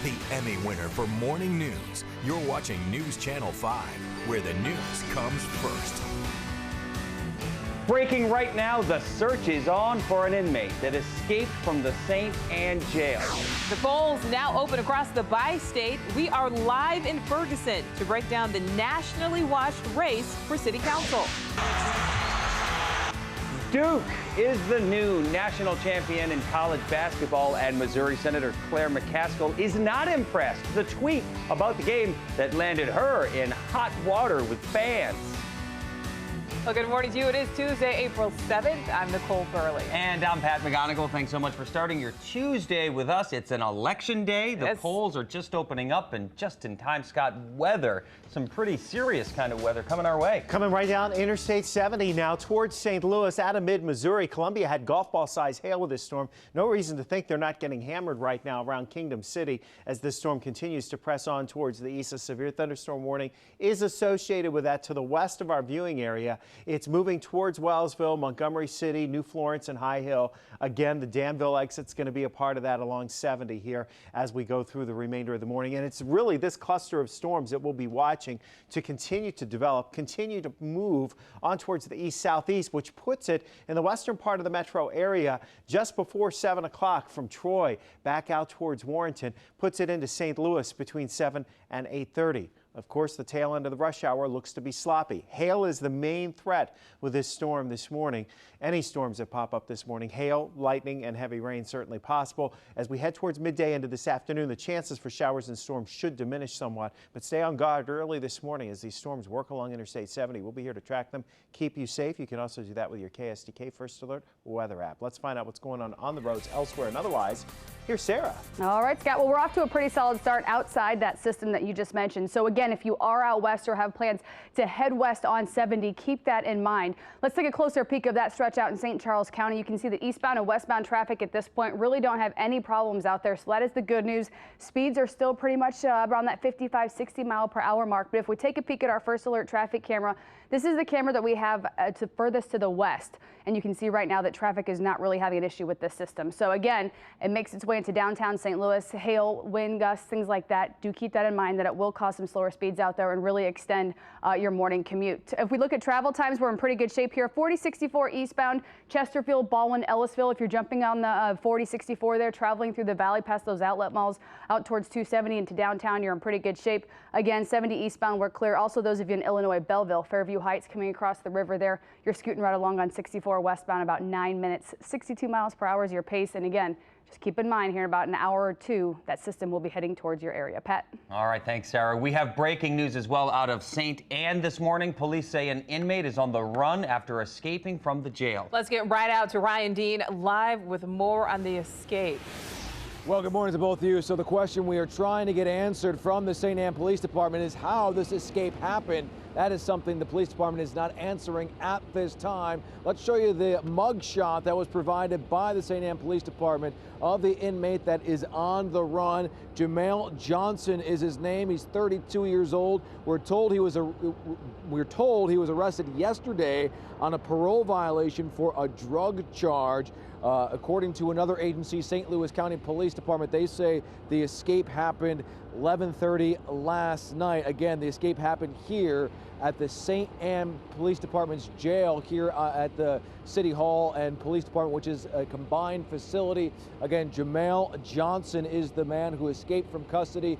the Emmy winner for morning news. You're watching News Channel 5, where the news comes first. Breaking right now, the search is on for an inmate that escaped from the St. Anne jail. The polls now open across the bi-state. We are live in Ferguson to break down the nationally watched race for City Council. Duke is the new national champion in college basketball, and Missouri Senator Claire McCaskill is not impressed. The tweet about the game that landed her in hot water with fans. Well, good morning to you. It is Tuesday, April 7th. I'm Nicole Burley. And I'm Pat McGonigal. Thanks so much for starting your Tuesday with us. It's an election day. The polls are just opening up, and just in time, Scott, weather. Some pretty serious kind of weather coming our way. Coming right down Interstate 70 now towards St. Louis out of mid-Missouri. Columbia had golf ball size hail with this storm. No reason to think they're not getting hammered right now around Kingdom City as this storm continues to press on towards the east. A severe thunderstorm warning is associated with that to the west of our viewing area. It's moving towards Wellsville, Montgomery City, New Florence, and High Hill. Again, the Danville exit's going to be a part of that along 70 here as we go through the remainder of the morning. And it's really this cluster of storms that we'll be watching to continue to develop, continue to move on towards the east-southeast, which puts it in the western part of the metro area just before 7 o'clock from Troy back out towards Warrenton, puts it into St. Louis between 7 and 8:30. Of course, the tail end of the rush hour looks to be sloppy. Hail is the main threat with this storm this morning. Any storms that pop up this morning, hail, lightning, and heavy rain certainly possible. As we head towards midday into this afternoon, the chances for showers and storms should diminish somewhat, but stay on guard early this morning as these storms work along Interstate 70. We'll be here to track them, keep you safe. You can also do that with your KSDK First Alert weather app. Let's find out what's going on the roads elsewhere and otherwise. Here's Sarah. All right, Scott. Well, we're off to a pretty solid start outside that system that you just mentioned. So again, if you are out west or have plans to head west on 70, keep that in mind. Let's take a closer peek of that stretch out in St. Charles County. You can see the eastbound and westbound traffic at this point really don't have any problems out there. So that is the good news. Speeds are still pretty much around that 55, 60 mile per hour mark. But if we take a peek at our First Alert traffic camera, this is the camera that we have furthest to the west. And you can see right now that traffic is not really having an issue with this system. So again, it makes its way into downtown St. Louis. Hail, wind gusts, things like that. Do keep that in mind that it will cause some slower speeds out there and really extend your morning commute. If we look at travel times, we're in pretty good shape here. 4064 eastbound, Chesterfield, Baldwin, Ellisville. If you're jumping on the 4064 there, traveling through the valley past those outlet malls out towards 270 into downtown, you're in pretty good shape. Again, 70 eastbound, we're clear. Also, those of you in Illinois, Belleville, Fairview Heights coming across the river there, you're scooting right along on 64 westbound about 9 minutes. 62 miles per hour is your pace. And again, just keep in mind here in about an hour or two, that system will be heading towards your area. Pat. All right. Thanks, Sarah. We have breaking news as well out of St. Anne this morning. Police say an inmate is on the run after escaping from the jail. Let's get right out to Ryan Dean live with more on the escape. Well, good morning to both of you. So the question we are trying to get answered from the St. Anne Police Department is how this escape happened. That is something the police department is not answering at this time. Let's show you the mug shot that was provided by the St. Anne Police Department of the inmate that is on the run. Jamel Johnson is his name. He's 32 years old. We're told he was arrested yesterday on a parole violation for a drug charge. According to another agency, St. Louis County Police Department, they say the escape happened 11:30 last night. Again, the escape happened here at the St. Anne Police Department's jail here at the City Hall and Police Department, which is a combined facility. Again, Jamel Johnson is the man who escaped from custody.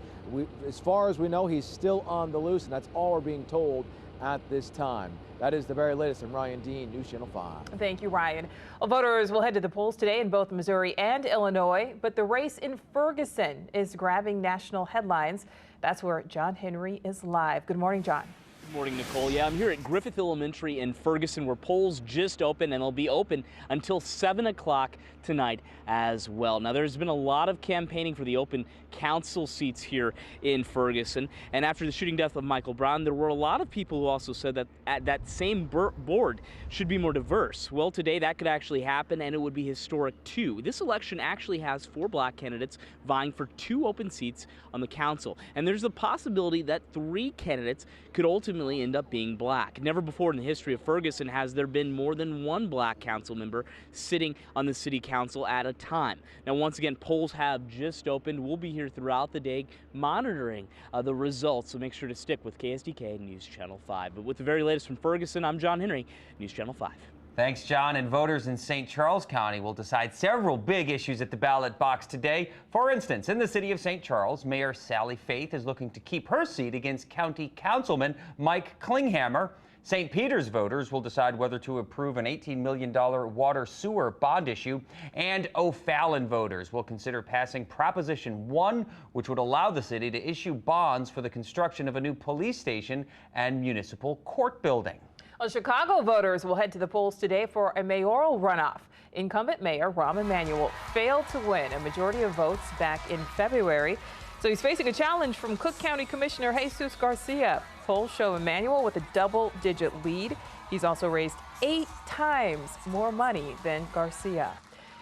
As far as we know, he's still on the loose, and that's all we're being told at this time. That is the very latest. I'm Ryan Dean, News Channel 5. Thank you, Ryan. Well, voters will head to the polls today in both Missouri and Illinois, but the race in Ferguson is grabbing national headlines. That's where John Henry is live. Good morning, John. Good morning, Nicole. Yeah, I'm here at Griffith Elementary in Ferguson, where polls just opened, and they'll be open until 7 o'clock tonight as well. Now, there's been a lot of campaigning for the open council seats here in Ferguson, and after the shooting death of Michael Brown, there were a lot of people who also said that that same board should be more diverse. Well, today that could actually happen, and it would be historic too. This election actually has 4 black candidates vying for 2 open seats on the council, and there's a possibility that 3 candidates could ultimately unfortunately end up being black. Never before in the history of Ferguson has there been more than one black council member sitting on the city council at a time. Now, once again, polls have just opened. We'll be here throughout the day monitoring the results, so make sure to stick with KSDK News Channel 5. But with the very latest from Ferguson, I'm John Henry, News Channel 5. Thanks, John. And voters in St. Charles County will decide several big issues at the ballot box today. For instance, in the city of St. Charles, Mayor Sally Faith is looking to keep her seat against County Councilman Mike Klinghammer. St. Peter's voters will decide whether to approve an $18 million water sewer bond issue. And O'Fallon voters will consider passing Proposition 1, which would allow the city to issue bonds for the construction of a new police station and municipal court building. Well, Chicago voters will head to the polls today for a mayoral runoff. Incumbent Mayor Rahm Emanuel failed to win a majority of votes back in February, so he's facing a challenge from Cook County Commissioner Jesus Garcia. Polls show Emanuel with a double-digit lead. He's also raised 8 times more money than Garcia.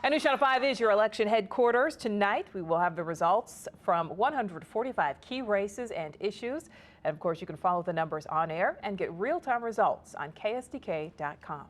And News Channel 5 is your election headquarters. Tonight, we will have the results from 145 key races and issues. And of course, you can follow the numbers on air and get real-time results on KSDK.com.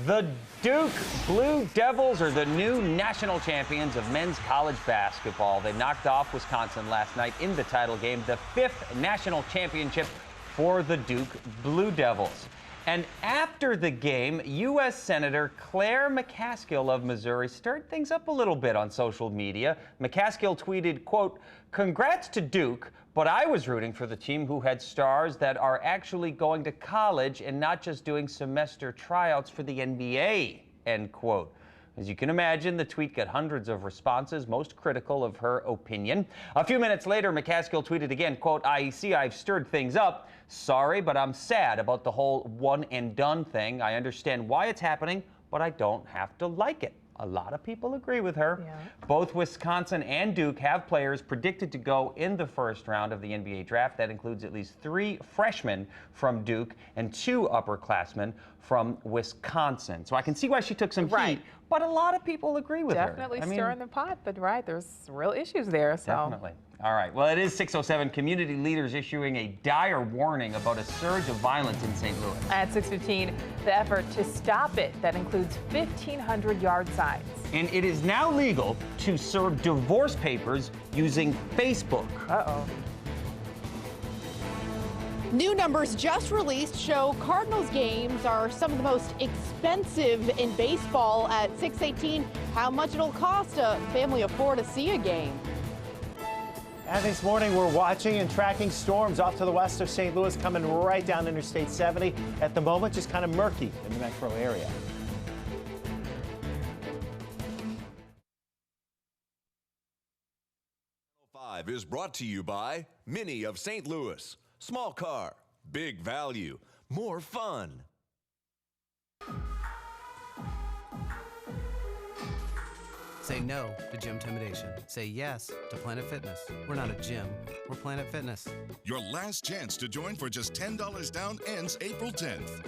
The Duke Blue Devils are the new national champions of men's college basketball. They knocked off Wisconsin last night in the title game, the 5th national championship for the Duke Blue Devils. And after the game, U.S. Senator Claire McCaskill of Missouri stirred things up a little bit on social media. McCaskill tweeted, quote, "Congrats to Duke, but I was rooting for the team who had stars that are actually going to college and not just doing semester tryouts for the NBA," end quote. As you can imagine, the tweet got hundreds of responses, most critical of her opinion. A few minutes later, McCaskill tweeted again, quote, "I see I've stirred things up. Sorry, but I'm sad about the whole one and done thing. I understand why it's happening, but I don't have to like it." A lot of people agree with her. Yeah. Both Wisconsin and Duke have players predicted to go in the first round of the NBA draft. That includes at least 3 freshmen from Duke and 2 upperclassmen from Wisconsin. So I can see why she took some heat, but a lot of people agree with her. Definitely stirring the pot, but there's real issues there. So. Definitely. All right. Well, it is 6:07. Community leaders issuing a dire warning about a surge of violence in St. Louis. At 6:15, the effort to stop it, that includes 1,500 yard signs. And it is now legal to serve divorce papers using Facebook. Uh-oh. New numbers just released show Cardinals games are some of the most expensive in baseball. At 6:18, how much it'll cost a family of 4 to see a game. And this morning, we're watching and tracking storms off to the west of St. Louis coming right down Interstate 70. At the moment, just kind of murky in the metro area. Channel 5 is brought to you by Mini of St. Louis. Small car, big value, more fun. Say no to gym intimidation. Say yes to Planet Fitness. We're not a gym, we're Planet Fitness. Your last chance to join for just $10 down ends April 10th.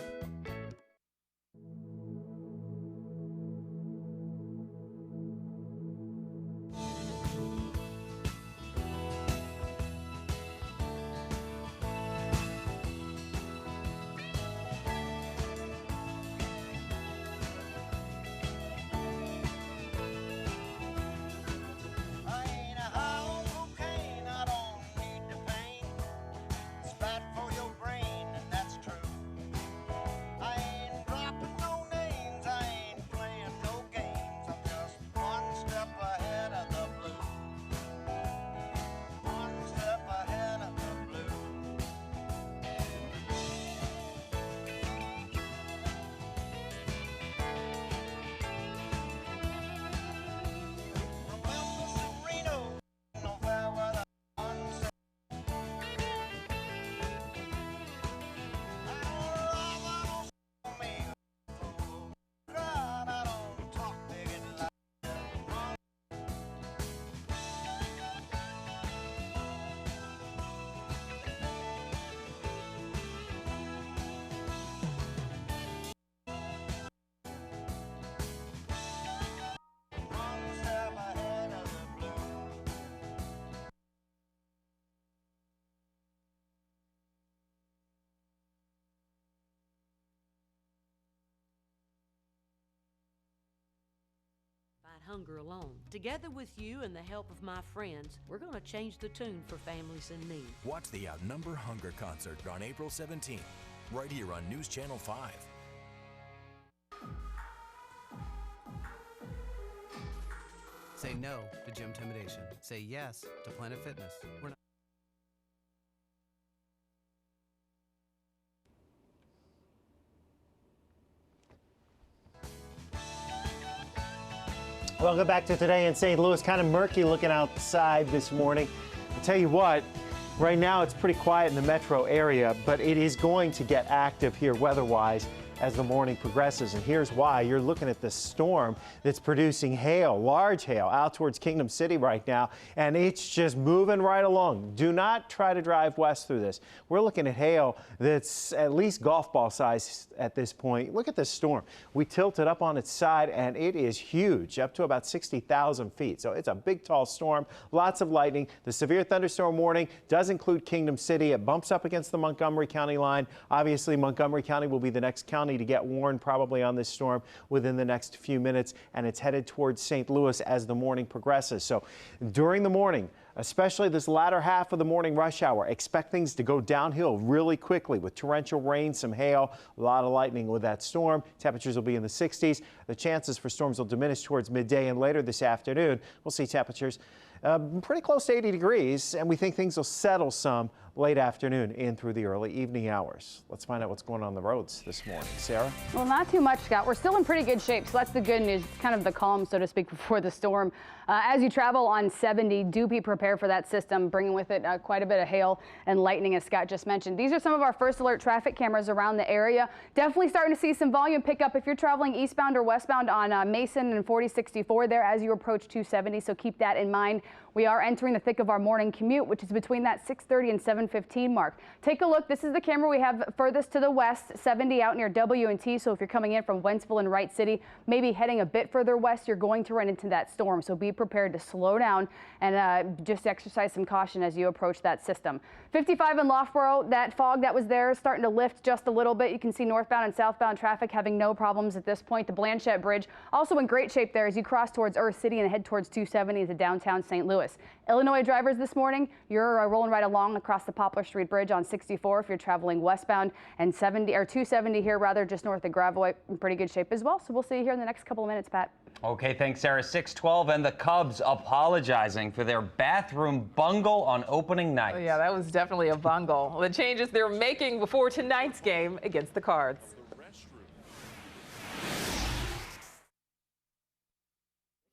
hunger alone. Together with you and the help of my friends, we're going to change the tune for families in need. Watch the Outnumber Hunger Concert on April 17th, right here on News Channel 5. Say no to gym intimidation. Say yes to Planet Fitness. We're not. Welcome back to Today in St. Louis. Kind of murky looking outside this morning. I'll tell you what, right now it's pretty quiet in the metro area, but it is going to get active here weather-wise as the morning progresses. And here's why. You're looking at the storm that's producing hail, large hail, out towards Kingdom City right now, and it's just moving right along. Do not try to drive west through this. We're looking at hail that's at least golf ball size at this point. Look at this storm. We tilted up on its side, and it is huge, up to about 60,000 feet. So it's a big, tall storm, lots of lightning. The severe thunderstorm warning does include Kingdom City. It bumps up against the Montgomery County line. Obviously, Montgomery County will be the next county to get warned probably on this storm within the next few minutes, and it's headed towards St. Louis as the morning progresses. So during the morning, especially this latter half of the morning rush hour, expect things to go downhill really quickly with torrential rain, some hail, a lot of lightning with that storm. Temperatures will be in the 60s. The chances for storms will diminish towards midday, and later this afternoon we'll see temperatures pretty close to 80 degrees, and we think things will settle some late afternoon in through the early evening hours. Let's find out what's going on the roads this morning. Sarah? Well, not too much, Scott. We're still in pretty good shape, so that's the good news. It's kind of the calm, so to speak, before the storm. As you travel on 70, do be prepared for that system, bringing with it quite a bit of hail and lightning, as Scott just mentioned. These are some of our first alert traffic cameras around the area. Definitely starting to see some volume pick up if you're traveling eastbound or westbound on Mason and 4064 there as you approach 270, so keep that in mind. We are entering the thick of our morning commute, which is between that 6:30 and 7:15 mark. Take a look. This is the camera we have furthest to the west, 70 out near W&T. So if you're coming in from Wentzville and Wright City, maybe heading a bit further west, you're going to run into that storm. So be prepared to slow down and just exercise some caution as you approach that system. 55 in Loughborough, that fog that was there is starting to lift just a little bit. You can see northbound and southbound traffic having no problems at this point. The Blanchette Bridge also in great shape there as you cross towards Earth City and head towards 270 into downtown St. Louis. Illinois drivers this morning, you're rolling right along across the Poplar Street Bridge on 64 if you're traveling westbound, and 270 here rather just north of Gravois in pretty good shape as well. So we'll see you here in the next couple of minutes, Pat. Okay, thanks, Sarah. 6:12, and the Cubs apologizing for their bathroom bungle on opening night. Oh, yeah, that was definitely a bungle. The changes they're making before tonight's game against the Cards.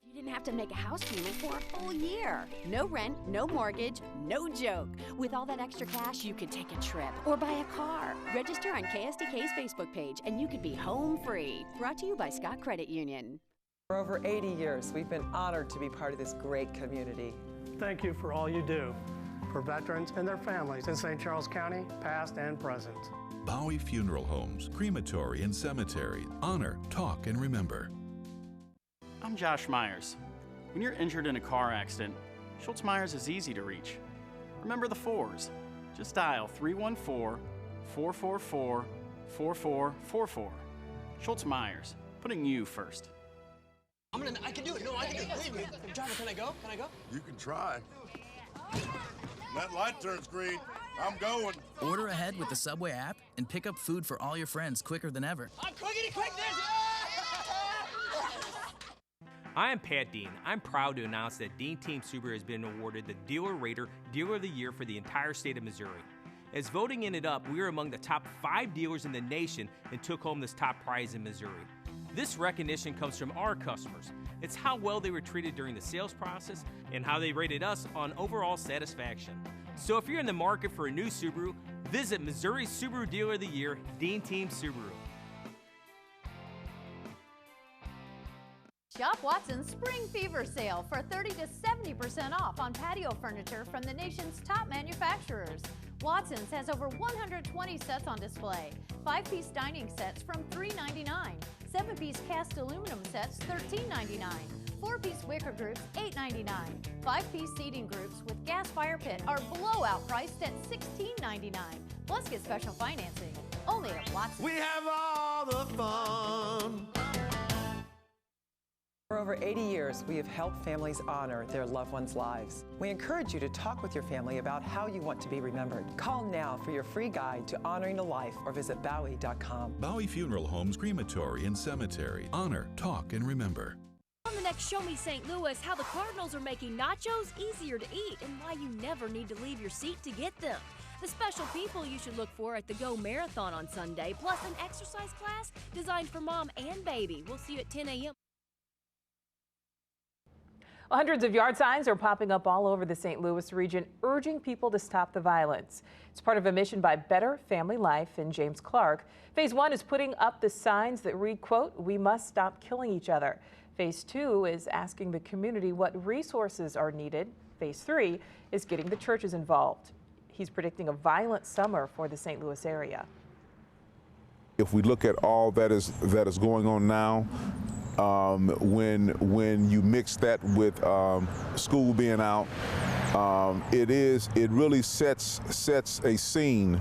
You didn't have to make a house payment for a full year. No rent, no mortgage, no joke. With all that extra cash, you could take a trip or buy a car. Register on KSDK's Facebook page and you could be home free. Brought to you by Scott Credit Union. For over 80 years, we've been honored to be part of this great community. Thank you for all you do for veterans and their families in St. Charles County, past and present. Bowie Funeral Homes, Crematory and Cemetery. Honor, talk, and remember. I'm Josh Myers. When you're injured in a car accident, Schultz Myers is easy to reach. Remember the fours. Just dial 314-444-4444. Schultz Myers, putting you first. I can do it. No, I can do it. Believe me. Driver, can I go? Can I go? You can try. That light turns green. I'm going. Order ahead with the Subway app and pick up food for all your friends quicker than ever. I'm quickity quick this! I am Pat Dean. I'm proud to announce that Dean Team Subaru has been awarded the Dealer Rater Dealer of the Year for the entire state of Missouri. As voting ended up, we were among the top 5 dealers in the nation and took home this top prize in Missouri. This recognition comes from our customers. It's how well they were treated during the sales process and how they rated us on overall satisfaction. So if you're in the market for a new Subaru, visit Missouri's Subaru Dealer of the Year, Dean Team Subaru. Shop Watson's Spring Fever Sale for 30 to 70% off on patio furniture from the nation's top manufacturers. Watson's has over 120 sets on display. 5-piece dining sets from $3.99. 7-piece cast aluminum sets $13.99. 4-piece wicker groups $8.99. 5-piece seating groups with gas fire pit are blowout priced at $16.99. Plus get special financing only at Watson's. We have all the fun. For over 80 years, we have helped families honor their loved ones' lives. We encourage you to talk with your family about how you want to be remembered. Call now for your free guide to honoring a life or visit Bowie.com. Bowie Funeral Homes, Crematory and Cemetery. Honor, talk, and remember. On the next Show Me St. Louis, how the Cardinals are making nachos easier to eat and why you never need to leave your seat to get them. The special people you should look for at the Go Marathon on Sunday, plus an exercise class designed for mom and baby. We'll see you at 10 a.m. Well, hundreds of yard signs are popping up all over the St. Louis region, urging people to stop the violence. It's part of a mission by Better Family Life and James Clark. Phase 1 is putting up the signs that read, quote, "We must stop killing each other." Phase 2 is asking the community what resources are needed. Phase 3 is getting the churches involved. He's predicting a violent summer for the St. Louis area. If we look at all that is going on now, when you mix that with school being out, it really sets a scene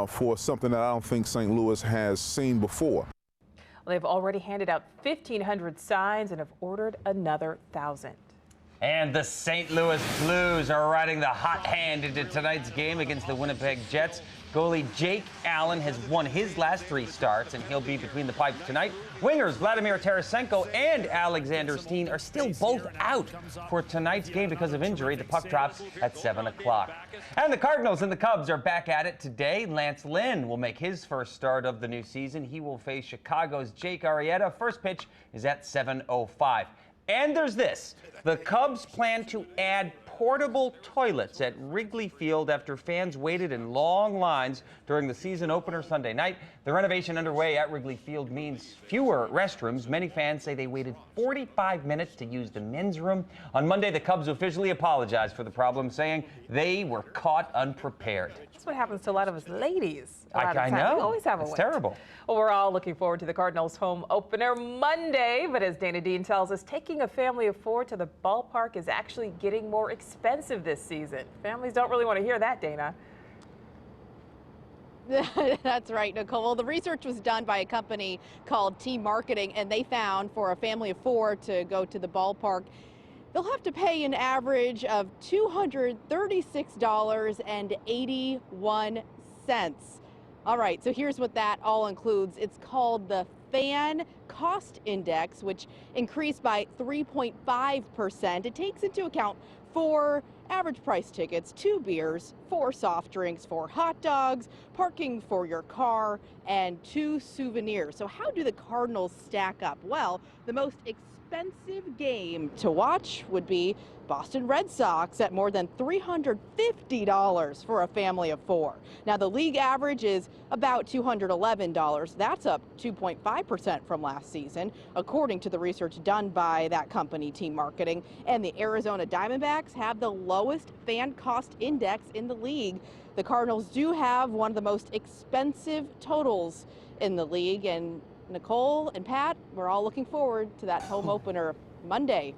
for something that I don't think St. Louis has seen before. Well, they've already handed out 1,500 signs and have ordered another 1,000. And the St. Louis Blues are riding the hot hand into tonight's game against the Winnipeg Jets. Goalie Jake Allen has won his last 3 starts, and he'll be between the pipes tonight. Wingers Vladimir Tarasenko and Alexander Steen are still both out for tonight's game because of injury. The puck drops at 7 o'clock. And the Cardinals and the Cubs are back at it today. Lance Lynn will make his first start of the new season. He will face Chicago's Jake Arrieta. First pitch is at 7:05. And there's this. The Cubs plan to add portable toilets at Wrigley Field after fans waited in long lines during the season opener Sunday night. The renovation underway at Wrigley Field means fewer restrooms. Many fans say they waited 45 minutes to use the men's room. On Monday, the Cubs officially apologized for the problem, saying they were caught unprepared. That's what happens to a lot of us ladies. I know. We always have a It's wait. terrible. Well, we're all looking forward to the Cardinals' home opener Monday, but as Dana Dean tells us, taking a family of 4 to the ballpark is actually getting more expensive this season. Families don't really want to hear that, Dana. That's right, Nicole. Well, the research was done by a company called Team Marketing, and they found for a family of 4 to go to the ballpark, they'll have to pay an average of $236.81. All right, so here's what that all includes. It's called the Fan Cost Index, which increased by 3.5%. It takes into account 4 average price tickets, 2 beers, 4 soft drinks, 4 hot dogs, parking for your car, and 2 souvenirs. So how do the Cardinals stack up? Well, the most expensive game to watch would be Boston Red Sox at more than $350 for a family of 4. Now, the league average is about $211. That's up 2.5% from last season, according to the research done by that company, Team Marketing. And the Arizona Diamondbacks have the lowest fan cost index in the league. The Cardinals do have one of the most expensive totals in the league. And Nicole and Pat, we're all looking forward to that home opener Monday.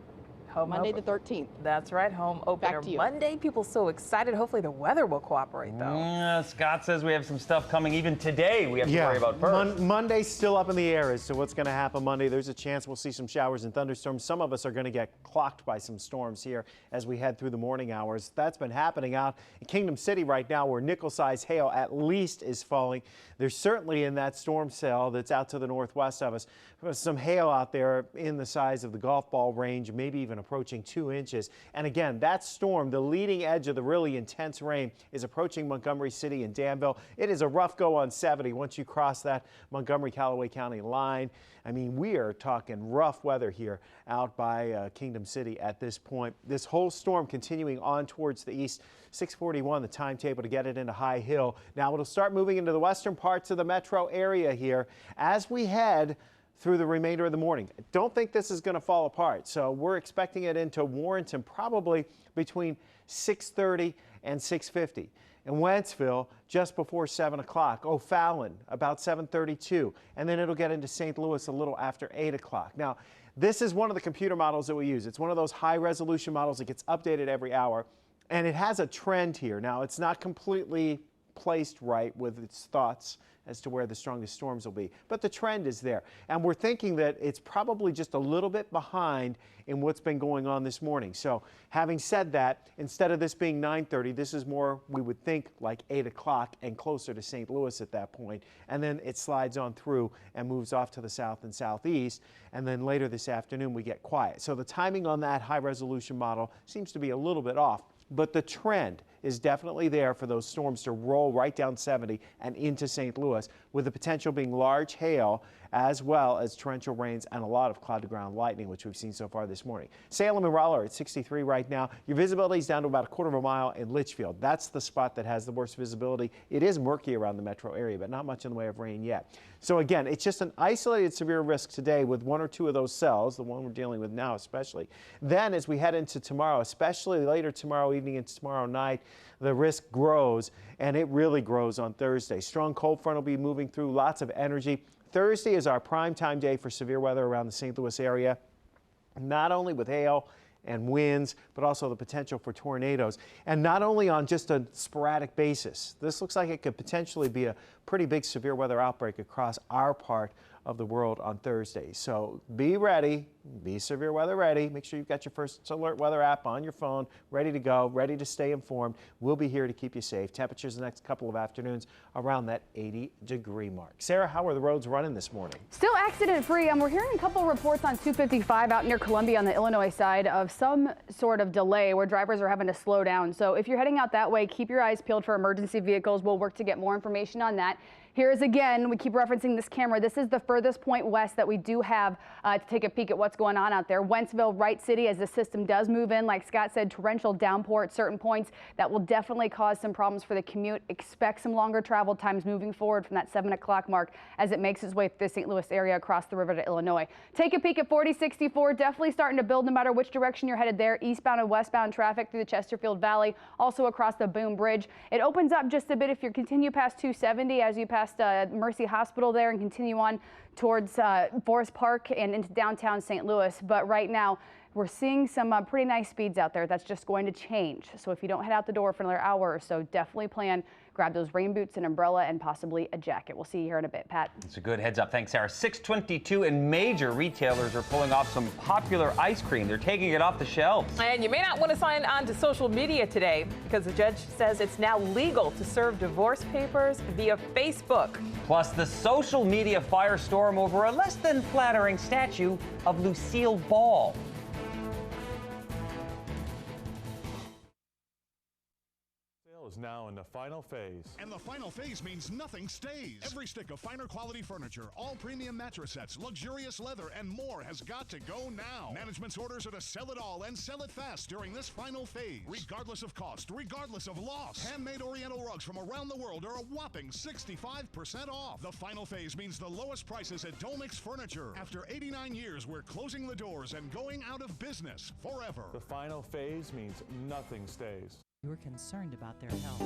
Monday the 13th. That's right, home opener Monday. People so excited. Hopefully the weather will cooperate, though. Scott says we have some stuff coming even today we have to worry about first. Monday's still up in the air as to what's going to happen Monday. There's a chance we'll see some showers and thunderstorms. Some of us are going to get clocked by some storms here as we head through the morning hours. That's been happening out in Kingdom City right now, where nickel-sized hail at least is falling. There's certainly in that storm cell that's out to the northwest of us some hail out there in the size of the golf ball range, maybe even approaching 2 inches. And again, that storm, the leading edge of the really intense rain, is approaching Montgomery City and Danville. It is a rough go on 70 once you cross that Montgomery-Callaway County line. I mean, we are talking rough weather here out by Kingdom City at this point. This whole storm continuing on towards the east. 6:41, the timetable to get it into High Hill. Now it'll start moving into the western parts of the metro area here as we head through the remainder of the morning. I don't think this is going to fall apart, so we're expecting it into Warrenton probably between 6:30 and 6:50. In Wentzville, just before 7 o'clock. O'Fallon, about 7:32. And then it'll get into St. Louis a little after 8 o'clock. Now, this is one of the computer models that we use. It's one of those high-resolution models that gets updated every hour, and it has a trend here. Now, it's not completely placed right with its thoughts as to where the strongest storms will be. But the trend is there. And we're thinking that it's probably just a little bit behind in what's been going on this morning. So having said that, instead of this being 9:30, this is more, we would think, like 8 o'clock and closer to St. Louis at that point. And then it slides on through and moves off to the south and southeast. And then later this afternoon, we get quiet. So the timing on that high resolution model seems to be a little bit off. But the trend is definitely there for those storms to roll right down 70 and into St. Louis, with the potential being large hail as well as torrential rains and a lot of cloud-to-ground lightning, which we've seen so far this morning. Salem and Raleigh are at 63 right now. Your visibility is down to about a quarter of a mile in Litchfield. That's the spot that has the worst visibility. It is murky around the metro area, but not much in the way of rain yet. So again, it's just an isolated severe risk today with one or two of those cells, the one we're dealing with now especially. Then as we head into tomorrow, especially later tomorrow evening and tomorrow night, the risk grows, and it really grows on Thursday. Strong cold front will be moving through, lots of energy. Thursday is our prime time day for severe weather around the St. Louis area, not only with hail and winds, but also the potential for tornadoes, and not only on just a sporadic basis. This looks like it could potentially be a pretty big severe weather outbreak across our part of the world on Thursday. So be ready, be severe weather ready. Make sure you've got your First Alert Weather app on your phone, ready to go, ready to stay informed. We'll be here to keep you safe. Temperatures the next couple of afternoons around that 80-degree mark. Sarah, how are the roads running this morning? Still accident-free. We're hearing a couple reports on 255 out near Columbia on the Illinois side of some sort of delay where drivers are having to slow down. So if you're heading out that way, keep your eyes peeled for emergency vehicles. We'll work to get more information on that. Here's again, we keep referencing this camera. This is the furthest point west that we do have to take a peek at what's going on out there. Wentzville, Wright City, as the system does move in, like Scott said, torrential downpour at certain points. That will definitely cause some problems for the commute. Expect some longer travel times moving forward from that 7 o'clock mark as it makes its way through the St. Louis area across the river to Illinois. Take a peek at 4064, definitely starting to build no matter which direction you're headed there. Eastbound and westbound traffic through the Chesterfield Valley, also across the Boone Bridge. It opens up just a bit if you continue past 270 as you pass Mercy Hospital there and continue on towards Forest Park and into downtown St. Louis. But right now, we're seeing some pretty nice speeds out there. That's just going to change. So if you don't head out the door for another hour or so, definitely grab those rain boots, an umbrella, and possibly a jacket. We'll see you here in a bit, Pat. It's a good heads up. Thanks, Sarah. 6:22, and major retailers are pulling off some popular ice cream. They're taking it off the shelves. And you may not want to sign on to social media today because the judge says it's now legal to serve divorce papers via Facebook. Plus, the social media firestorm over a less than flattering statue of Lucille Ball. Is now in the final phase. And the final phase means nothing stays. Every stick of finer quality furniture, all premium mattress sets, luxurious leather, and more has got to go now. Management's orders are to sell it all and sell it fast during this final phase. Regardless of cost, regardless of loss. Handmade Oriental rugs from around the world are a whopping 65% off. The final phase means the lowest prices at Dolmix Furniture. After 89 years, we're closing the doors and going out of business forever. The final phase means nothing stays. You're concerned about their health.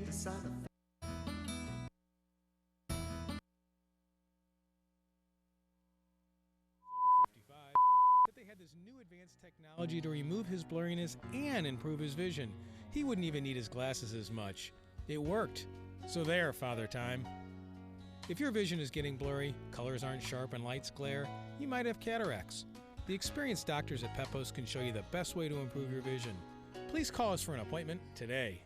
The side of that they had this new advanced technology to remove his blurriness and improve his vision. He wouldn't even need his glasses as much. It worked. So there, Father Time. If your vision is getting blurry, colors aren't sharp, and lights glare, you might have cataracts. The experienced doctors at Pepos can show you the best way to improve your vision. Please call us for an appointment today.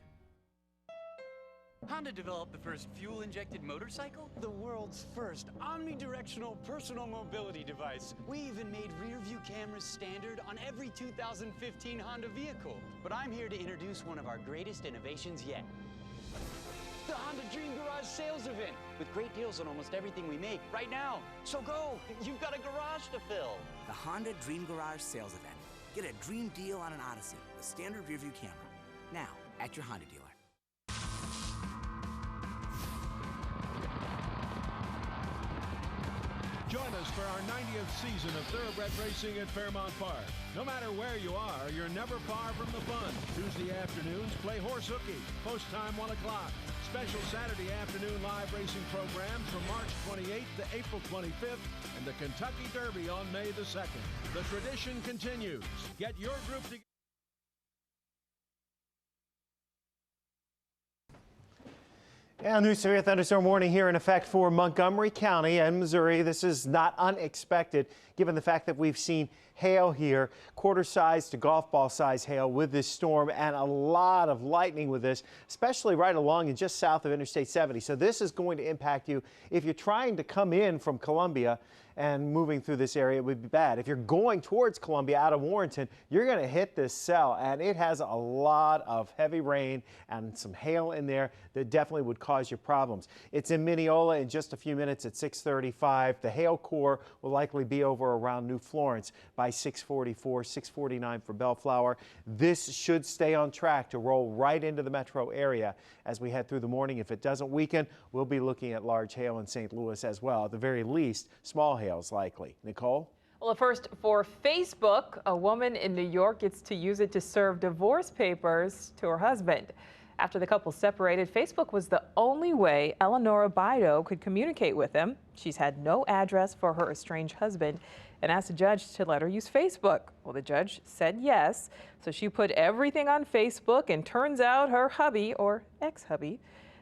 Honda developed the first fuel-injected motorcycle? The world's first omnidirectional personal mobility device. We even made rear-view cameras standard on every 2015 Honda vehicle. But I'm here to introduce one of our greatest innovations yet. The Honda Dream Garage sales event, with great deals on almost everything we make right now. So go, you've got a garage to fill. The Honda Dream Garage sales event. Get a dream deal on an Odyssey with standard rear-view camera. Now, at your Honda dealer. Join us for our 90th season of thoroughbred racing at Fairmount Park. No matter where you are, you're never far from the fun. Tuesday afternoons, play horse hooky. Post time 1 o'clock. Special Saturday afternoon live racing programs from March 28th to April 25th and the Kentucky Derby on May the 2nd. The tradition continues. Get your group together. Yeah, new severe thunderstorm warning here in effect for Montgomery County and Missouri. This is not unexpected given the fact that we've seen hail here, quarter-size to golf ball size hail with this storm, and a lot of lightning with this, especially right along and just south of Interstate 70. So this is going to impact you. If you're trying to come in from Columbia and moving through this area, it would be bad. If you're going towards Columbia out of Warrenton, you're going to hit this cell, and it has a lot of heavy rain and some hail in there that definitely would cause you problems. It's in Mineola in just a few minutes at 6:35. The hail core will likely be over around New Florence by 6:44, 6:49 for Bellflower. This should stay on track to roll right into the metro area as we head through the morning. If it doesn't weaken, we'll be looking at large hail in St. Louis as well. At the very least, small hail's likely. Nicole? Well, a first for Facebook. A woman in New York gets to use it to serve divorce papers to her husband. After the couple separated, Facebook was the only way Eleonora Bido could communicate with him. She's had no address for her estranged husband and asked the judge to let her use Facebook. Well, the judge said yes, so she put everything on Facebook, and turns out her hubby, or ex-hubby,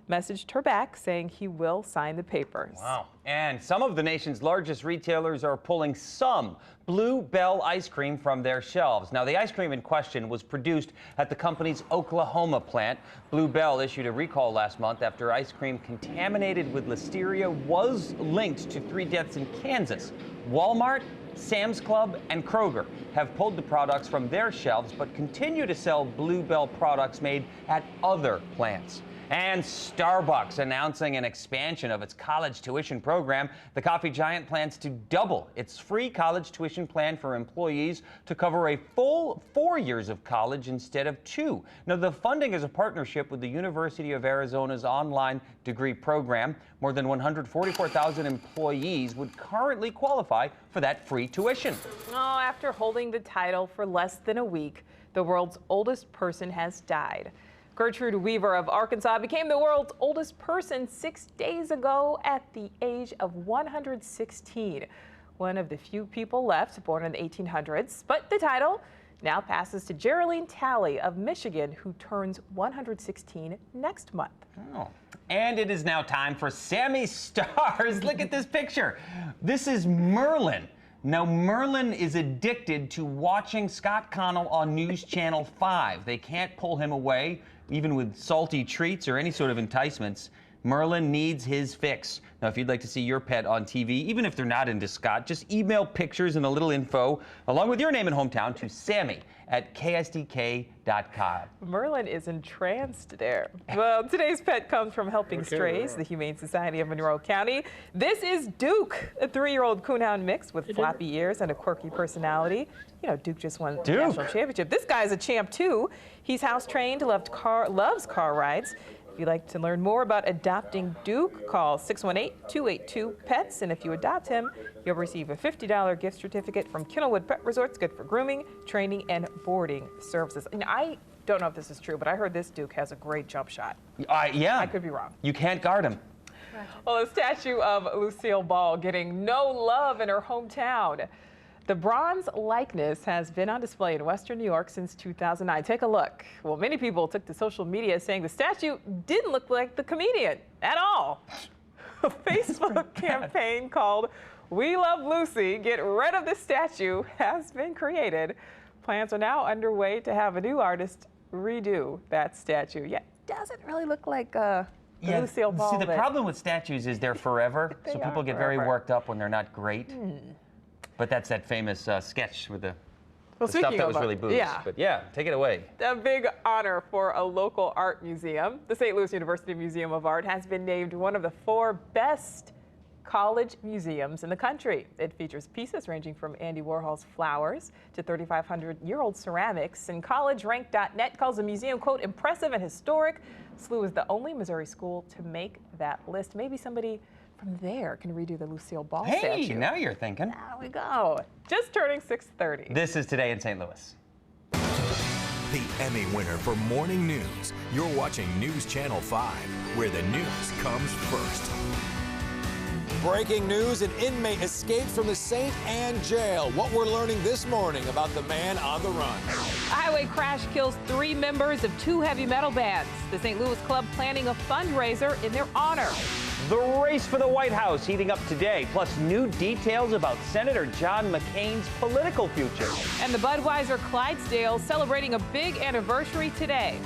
messaged her back saying he will sign the papers. Wow. And some of the nation's largest retailers are pulling some Blue Bell ice cream from their shelves. Now, the ice cream in question was produced at the company's Oklahoma plant. Blue Bell issued a recall last month after ice cream contaminated with listeria was linked to 3 deaths in Kansas. Walmart, Sam's Club, and Kroger have pulled the products from their shelves but continue to sell Blue Bell products made at other plants. And Starbucks announcing an expansion of its college tuition program. The coffee giant plans to double its free college tuition plan for employees to cover a full 4 years of college instead of 2. Now, the funding is a partnership with the University of Arizona's online degree program. More than 144,000 employees would currently qualify for that free tuition. Oh, after holding the title for less than a week, the world's oldest person has died. Gertrude Weaver of Arkansas became the world's oldest person 6 days ago at the age of 116. One of the few people left born in the 1800s, but the title now passes to Geraldine Talley of Michigan, who turns 116 next month. Oh. And it is now time for Sammy Stars. Look at this picture. This is Merlin. Now, Merlin is addicted to watching Scott Connell on News Channel 5. They can't pull him away, even with salty treats or any sort of enticements. Merlin needs his fix. Now, if you'd like to see your pet on TV, even if they're not into Scott, just email pictures and a little info, along with your name and hometown, to Sammy@ksdk.com. Merlin is entranced there. Well, today's pet comes from Helping Strays, the Humane Society of Monroe County. This is Duke, a 3-year-old coonhound mix with floppy ears and a quirky personality. You know, Duke just won the national championship. This guy's a champ, too. He's house-trained, loves car rides. If you'd like to learn more about adopting Duke, call 618-282-PETS. And if you adopt him, you'll receive a $50 gift certificate from Kennelwood Pet Resorts, good for grooming, training, and boarding services. And I don't know if this is true, but I heard this Duke has a great jump shot. Yeah. I could be wrong. You can't guard him. Well, a statue of Lucille Ball getting no love in her hometown. The bronze likeness has been on display in Western New York since 2009. Take a look. Well, many people took to social media saying the statue didn't look like the comedian at all. A Facebook campaign called We Love Lucy, Get Rid of the Statue has been created. Plans are now underway to have a new artist redo that statue. Yeah, it doesn't really look like Lucille Ball. See, the problem with statues is they're forever, so people get very worked up when they're not great. But that's that famous sketch with the stuff that was really boobs. Yeah. But yeah, take it away. A big honor for a local art museum. The St. Louis University Museum of Art has been named one of the 4 best college museums in the country. It features pieces ranging from Andy Warhol's flowers to 3,500-year-old ceramics. And CollegeRank.net calls the museum, quote, impressive and historic. SLU is the only Missouri school to make that list. Maybe somebody from there, can redo the Lucille Ball Hey, statue. now you're thinking. There we go. Just turning 6:30. This is Today in St. Louis. The Emmy winner for morning news. You're watching News Channel 5, where the news comes first. Breaking news, an inmate escaped from the St. Anne jail. What we're learning this morning about the man on the run. A highway crash kills 3 members of 2 heavy metal bands. The St. Louis Club planning a fundraiser in their honor. The race for the White House heating up today, plus new details about Senator John McCain's political future. And the Budweiser Clydesdale celebrating a big anniversary today.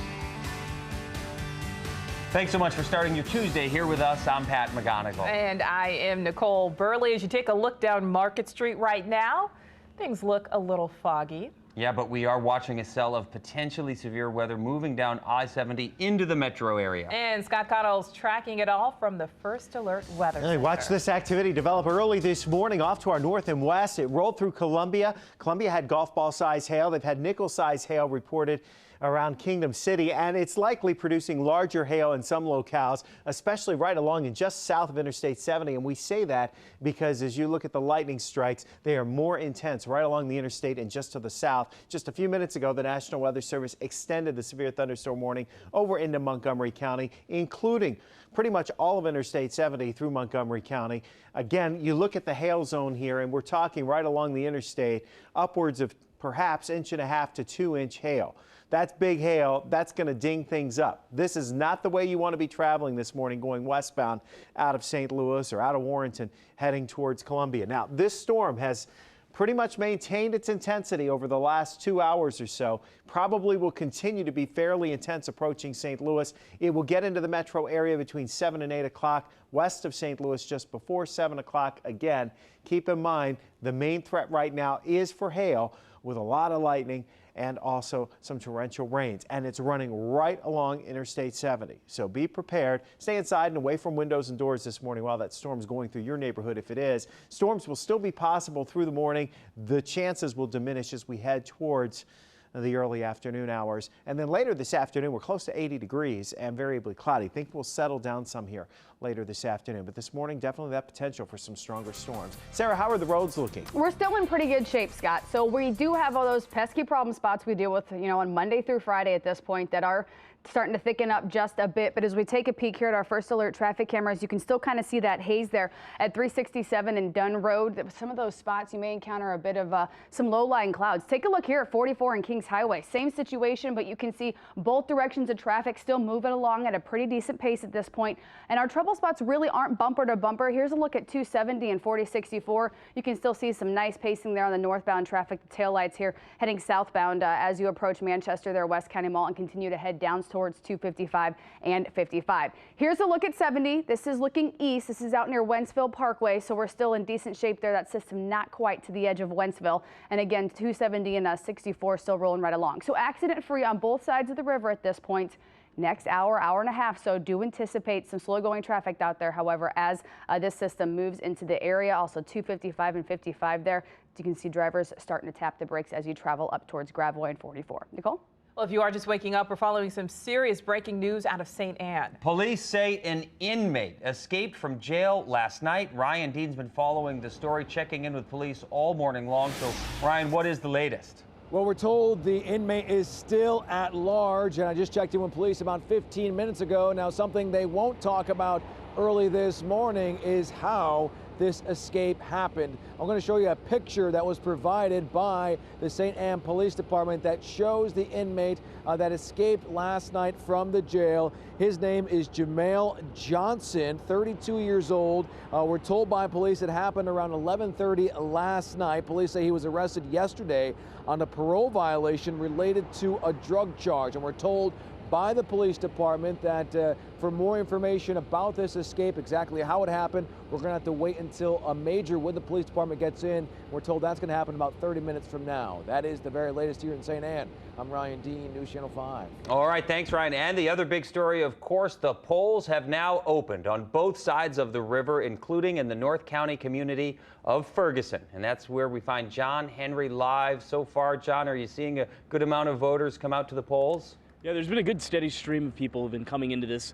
Thanks so much for starting your Tuesday here with us. I'm Pat McGonigal. And I am Nicole Burley. As you take a look down Market Street right now, things look a little foggy. Yeah, but we are watching a cell of potentially severe weather moving down I-70 into the metro area. And Scott Cottrell's tracking it all from the First Alert Weather Center. Watch this activity develop early this morning off to our north and west. It rolled through Columbia. Columbia had golf ball size hail. They've had nickel size hail reported around Kingdom City, and it's likely producing larger hail in some locales, especially right along and just south of Interstate 70. And we say that because as you look at the lightning strikes, they are more intense right along the interstate and just to the south. Just a few minutes ago, the National Weather Service extended the severe thunderstorm warning over into Montgomery County, including pretty much all of Interstate 70 through Montgomery County. Again, you look at the hail zone here, and we're talking right along the interstate, upwards of perhaps 1.5 to 2 inch hail. That's big hail. That's going to ding things up. This is not the way you want to be traveling this morning going westbound out of St. Louis or out of Warrenton heading towards Columbia. Now, this storm has pretty much maintained its intensity over the last 2 hours or so. Probably will continue to be fairly intense approaching St. Louis. It will get into the metro area between 7 and 8 o'clock west of St. Louis just before 7 o'clock. Again, keep in mind the main threat right now is for hail with a lot of lightning and also some torrential rains. And it's running right along Interstate 70. So be prepared. Stay inside and away from windows and doors this morning while that storm's going through your neighborhood if it is. Storms will still be possible through the morning. The chances will diminish as we head towards the early afternoon hours. And then later this afternoon, we're close to 80 degrees and variably cloudy. Think we'll settle down some here later this afternoon. But this morning, definitely that potential for some stronger storms. Sarah, how are the roads looking? We're still in pretty good shape, Scott. So we do have all those pesky problem spots we deal with, on Monday through Friday at this point that are starting to thicken up just a bit. But as we take a peek here at our First Alert traffic cameras, you can still kind of see that haze there at 367 and Dunn Road. Some of those spots you may encounter a bit of some low-lying clouds. Take a look here at 44 and Kings Highway. Same situation, but you can see both directions of traffic still moving along at a pretty decent pace at this point. And our trouble spots really aren't bumper to bumper. Here's a look at 270 and 4064. You can still see some nice pacing there on the northbound traffic. The taillights here heading southbound as you approach Manchester there, West County Mall, and continue to head down towards 255 and 55. Here's a look at 70. This is looking east. This is out near Wentzville Parkway, so we're still in decent shape there. That system not quite to the edge of Wentzville. And again, 270 and 64 still rolling right along. So accident-free on both sides of the river at this point. Next hour, hour and a half, so do anticipate some slow-going traffic out there, however, as this system moves into the area. Also 255 and 55 there. You can see drivers starting to tap the brakes as you travel up towards Gravois and 44. Nicole? Well, if you are just waking up, we're following some serious breaking news out of St. Anne. Police say an inmate escaped from jail last night. Ryan Dean's been following the story, checking in with police all morning long. So, Ryan, what is the latest? Well, we're told the inmate is still at large, and I just checked in with police about 15 minutes ago. Now, something they won't talk about early this morning is how this escape happened. I'm going to show you a picture that was provided by the St. Anne Police Department that shows the inmate that escaped last night from the jail. His name is Jamel Johnson, 32 years old. We're told by police it happened around 11:30 last night. Police say he was arrested yesterday on a parole violation related to a drug charge, and we're told by the police department that for more information about this escape, exactly how it happened, we're going to have to wait until a major with the police department gets in. We're told that's going to happen about 30 minutes from now. That is the very latest here in St. Anne. I'm Ryan Dean, News Channel 5. All right, thanks, Ryan. And the other big story, of course, the polls have now opened on both sides of the river, including in the North County community of Ferguson. And that's where we find John Henry live. So far, John, are you seeing a good amount of voters come out to the polls? Yeah, there's been a good steady stream of people who have been coming into this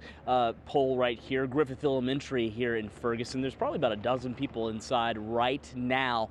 poll right here, Griffith Elementary here in Ferguson. There's probably about a dozen people inside right now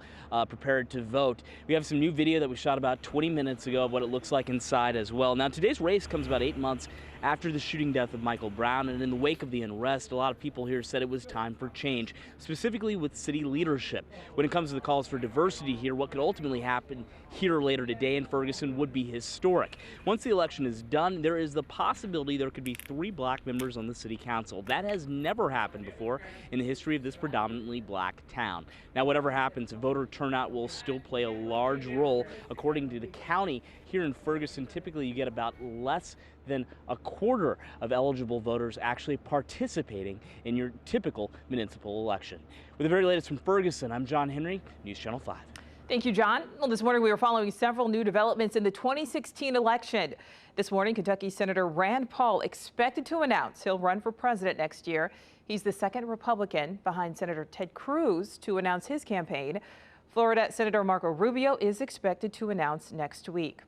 prepared to vote. We have some new video that we shot about 20 minutes ago of what it looks like inside as well. Now, today's race comes about 8 months after the shooting death of Michael Brown, and in the wake of the unrest, a lot of people here said it was time for change, specifically with city leadership. When it comes to the calls for diversity here, what could ultimately happen here later today in Ferguson would be historic. Once the election is done, there is the possibility there could be 3 black members on the city council. That has never happened before in the history of this predominantly black town. Now, whatever happens, voter turnout will still play a large role. According to the county here in Ferguson, typically you get about less than a quarter of eligible voters actually participating in your typical municipal election. With the very latest from Ferguson, I'm John Henry, News Channel 5. Thank you, John. Well, this morning we were following several new developments in the 2016 election. This morning, Kentucky Senator Rand Paul expected to announce he'll run for president next year. He's the second Republican behind Senator Ted Cruz to announce his campaign. Florida Senator Marco Rubio is expected to announce next week.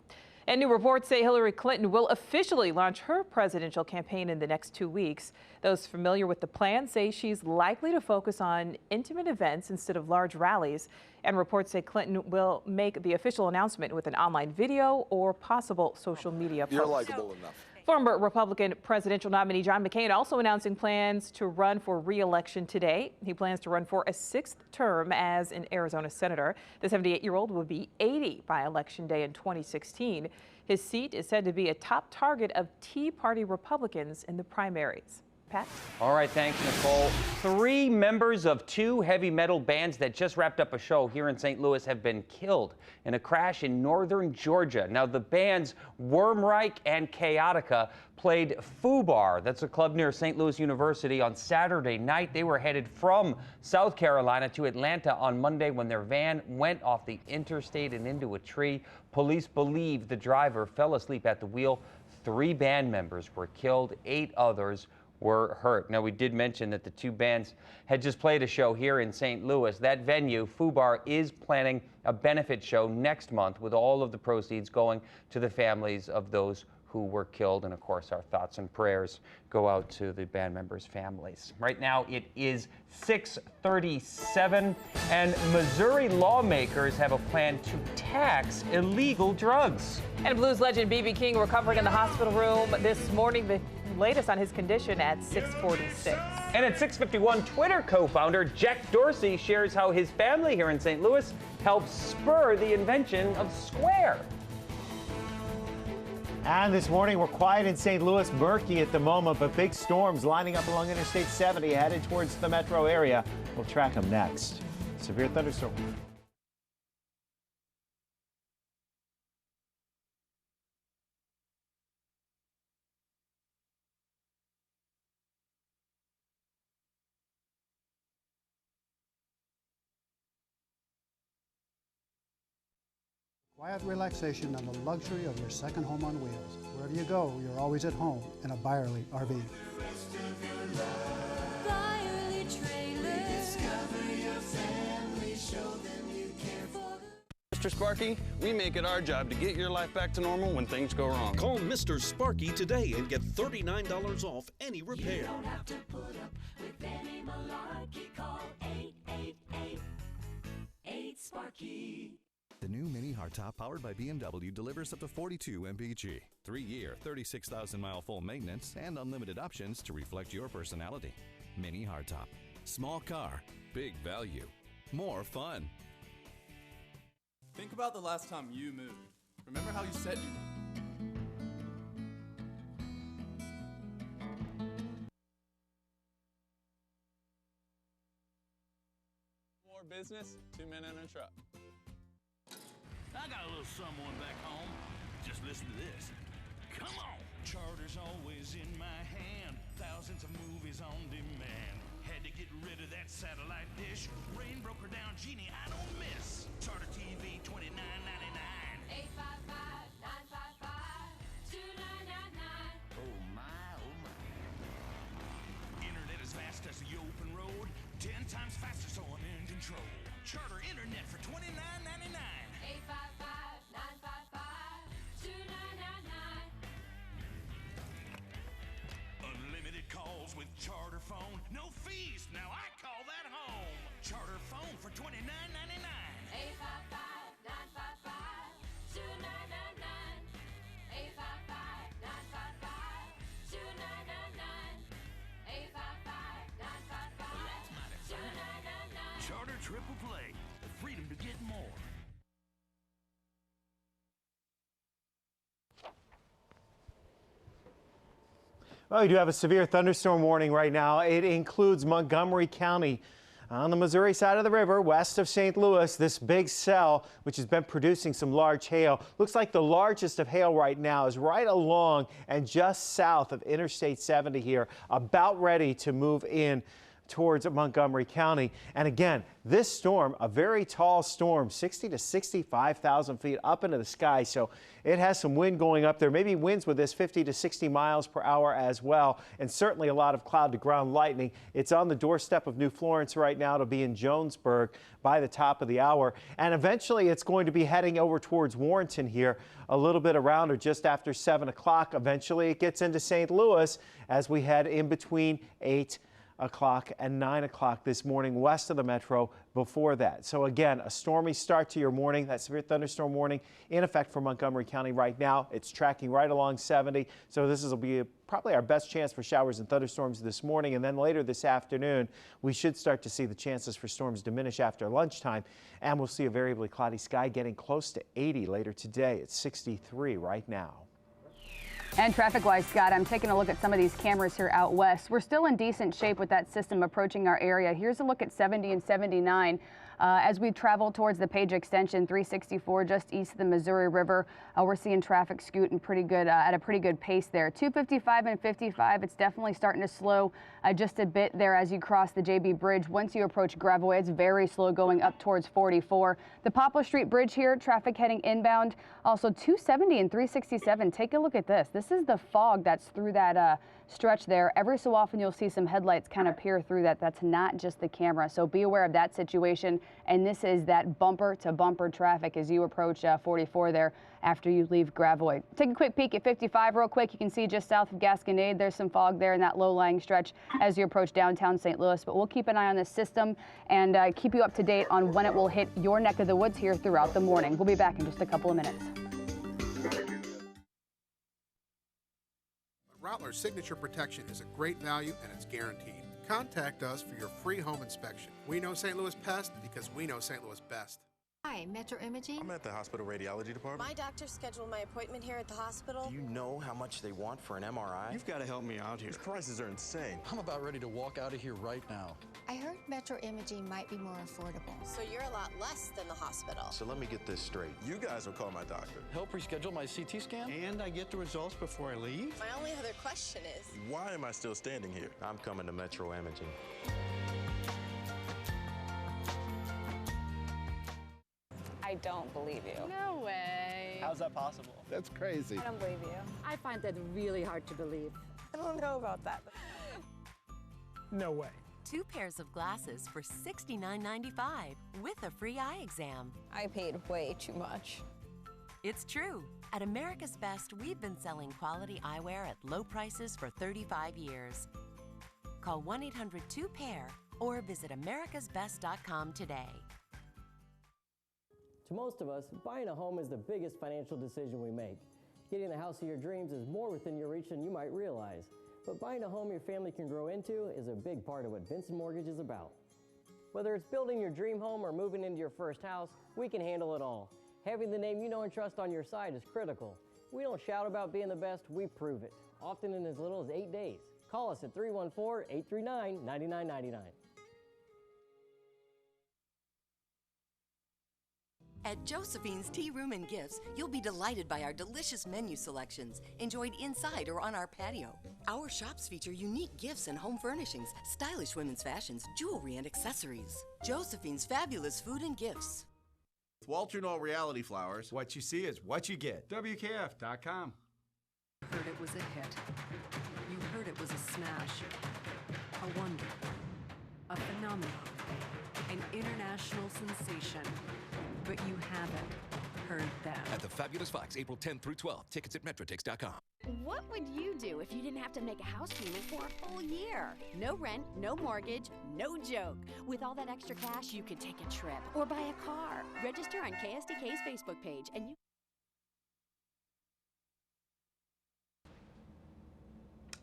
And new reports say Hillary Clinton will officially launch her presidential campaign in the next 2 weeks. Those familiar with the plan say she's likely to focus on intimate events instead of large rallies. And reports say Clinton will make the official announcement with an online video or possible social media post. You're likable enough. Former Republican presidential nominee John McCain also announcing plans to run for re-election today. He plans to run for a 6th term as an Arizona senator. The 78-year-old will be 80 by Election Day in 2016. His seat is said to be a top target of Tea Party Republicans in the primaries. Pat? All right, thanks, Nicole. 3 members of 2 heavy metal bands that just wrapped up a show here in St. Louis have been killed in a crash in northern Georgia. Now, the bands Wormreich and Chaotica played FUBAR, that's a club near St. Louis University, on Saturday night. They were headed from South Carolina to Atlanta on Monday when their van went off the interstate and into a tree. Police believe the driver fell asleep at the wheel. 3 band members were killed, 8 others were hurt. Now, we did mention that the 2 bands had just played a show here in St. Louis. That venue, FUBAR, is planning a benefit show next month with all of the proceeds going to the families of those who were killed. And of course, our thoughts and prayers go out to the band members' families. Right now, it is 6:37, and Missouri lawmakers have a plan to tax illegal drugs. And blues legend B.B. King recovering in the hospital room this morning. The latest on his condition at 6:46. And at 6:51, Twitter co-founder Jack Dorsey shares how his family here in St. Louis helped spur the invention of Square. And this morning, we're quiet in St. Louis, murky at the moment, but big storms lining up along Interstate 70 headed towards the metro area. We'll track them next. Severe thunderstorm. Quiet relaxation and the luxury of your second home on wheels. Wherever you go, you're always at home in a Byerly RV. Mr. Sparky, we make it our job to get your life back to normal when things go wrong. Call Mr. Sparky today and get $39 off any repair. You don't have to put up with any malarkey. Call 888-8-SPARKY. The new Mini Hardtop powered by BMW delivers up to 42 mpg, 3-year, 36,000-mile full maintenance, and unlimited options to reflect your personality. Mini Hardtop. Small car, big value, more fun. Think about the last time you moved. Remember how you said you More business, 2 men in a truck. I got a little someone back home. Just listen to this. Come on! Charter's always in my hand. Thousands of movies on demand. Had to get rid of that satellite dish. Rain broke her down, Genie, I don't miss. Charter TV, $29.99. 855-955-2999. Oh my, oh my. Internet as fast as the open road. 10 times faster, so I'm in control. Charter Internet for $29.99. 855-955-2999. Charter phone, no fees. Now I call that home. Charter phone for $29.99. 855-955-2999. 855-955-2999. Charter Triple Play, the freedom to get more. Well, we do have a severe thunderstorm warning right now. It includes Montgomery County on the Missouri side of the river, west of St. Louis. This big cell, which has been producing some large hail, looks like the largest of hail right now is right along and just south of Interstate 70 here, about ready to move in towards Montgomery County. And again, this storm, a very tall storm, 60 to 65,000 feet up into the sky. So it has some wind going up there, maybe winds with this 50 to 60 miles per hour as well. And certainly a lot of cloud to ground lightning. It's on the doorstep of New Florence right now. It'll be in Jonesburg by the top of the hour. And eventually it's going to be heading over towards Warrenton here a little bit around or just after 7 o'clock. Eventually it gets into St. Louis as we head in between 8 o'clock and 9 o'clock this morning west of the metro before that. So again, a stormy start to your morning. That severe thunderstorm warning in effect for Montgomery County right now. It's tracking right along 70. So this will be probably our best chance for showers and thunderstorms this morning. And then later this afternoon, we should start to see the chances for storms diminish after lunchtime. And we'll see a variably cloudy sky getting close to 80 later today. It's 63 right now. And traffic-wise, Scott, I'm taking a look at some of these cameras here out west. We're still in decent shape with that system approaching our area. Here's a look at 70 and 79. As we travel towards the Page Extension, 364 just east of the Missouri River, we're seeing traffic scooting pretty good at a pretty good pace there. 255 and 55, it's definitely starting to slow just a bit there as you cross the JB Bridge. Once you approach Gravois, it's very slow going up towards 44. The Poplar Street Bridge here, traffic heading inbound. Also 270 and 367. Take a look at this. This is the fog that's through that stretch there. Every so often you'll see some headlights kind of peer through that. That's not just the camera, so be aware of that situation. And this is that bumper to bumper traffic as you approach 44 there after you leave Gravois. Take a quick peek at 55 real quick. You can see just south of Gasconade there's some fog there in that low-lying stretch as you approach downtown St. Louis. But we'll keep an eye on this system and keep you up to date on when it will hit your neck of the woods here throughout the morning. We'll be back in just a couple of minutes. Rottler's Signature Protection is a great value and it's guaranteed. Contact us for your free home inspection. We know St. Louis Pest because we know St. Louis best. Hi, Metro Imaging. I'm at the hospital radiology department. My doctor scheduled my appointment here at the hospital. Do you know how much they want for an MRI? You've got to help me out here. These prices are insane. I'm about ready to walk out of here right now. I heard Metro Imaging might be more affordable. So you're a lot less than the hospital. So let me get this straight. You guys will call my doctor. Help reschedule my CT scan? And I get the results before I leave? My only other question is, why am I still standing here? I'm coming to Metro Imaging. I don't believe you. no way. How's that possible? That's crazy. I don't believe you. I find that really hard to believe. I don't know about that. No way. 2 pairs of glasses for $69.95 with a free eye exam. I paid way too much. It's true. At America's Best, we've been selling quality eyewear at low prices for 35 years. Call 1-800-2PAIR or visit americasbest.com today. To most of us, buying a home is the biggest financial decision we make. Getting the house of your dreams is more within your reach than you might realize. But buying a home your family can grow into is a big part of what Vincent Mortgage is about. Whether it's building your dream home or moving into your first house, we can handle it all. Having the name you know and trust on your side is critical. We don't shout about being the best, we prove it, often in as little as 8 days. Call us at 314-839-9999. At Josephine's Tea Room and Gifts, you'll be delighted by our delicious menu selections, enjoyed inside or on our patio. Our shops feature unique gifts and home furnishings, stylish women's fashions, jewelry, and accessories. Josephine's fabulous food and gifts. With Walter Knoll Reality Flowers, what you see is what you get. WKF.com. You heard it was a hit. You heard it was a smash. A wonder. A phenomenon. An international sensation. But you haven't heard them. At the Fabulous Fox, April 10th through 12th. Tickets at Metrotix.com. What would you do if you didn't have to make a house payment for a full year? No rent, no mortgage, no joke. With all that extra cash, you could take a trip or buy a car. Register on KSDK's Facebook page and you...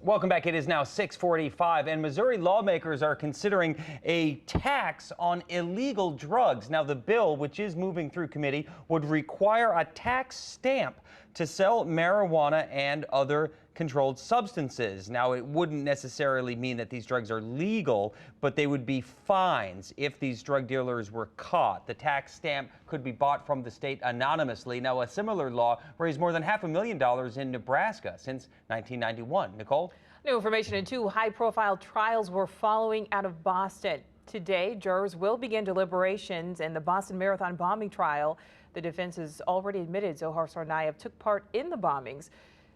Welcome back. It is now 6:45, and Missouri lawmakers are considering a tax on illegal drugs. Now, the bill, which is moving through committee, would require a tax stamp to sell marijuana and other controlled substances. Now, it wouldn't necessarily mean that these drugs are legal, but they would be fines if these drug dealers were caught. The tax stamp could be bought from the state anonymously. Now, a similar law raised more than $500,000 in Nebraska since 1991. Nicole? New information in 2 high-profile trials we're following out of Boston. Today, jurors will begin deliberations in the Boston Marathon bombing trial. The defense has already admitted Zohar Tsarnaev took part in the bombings.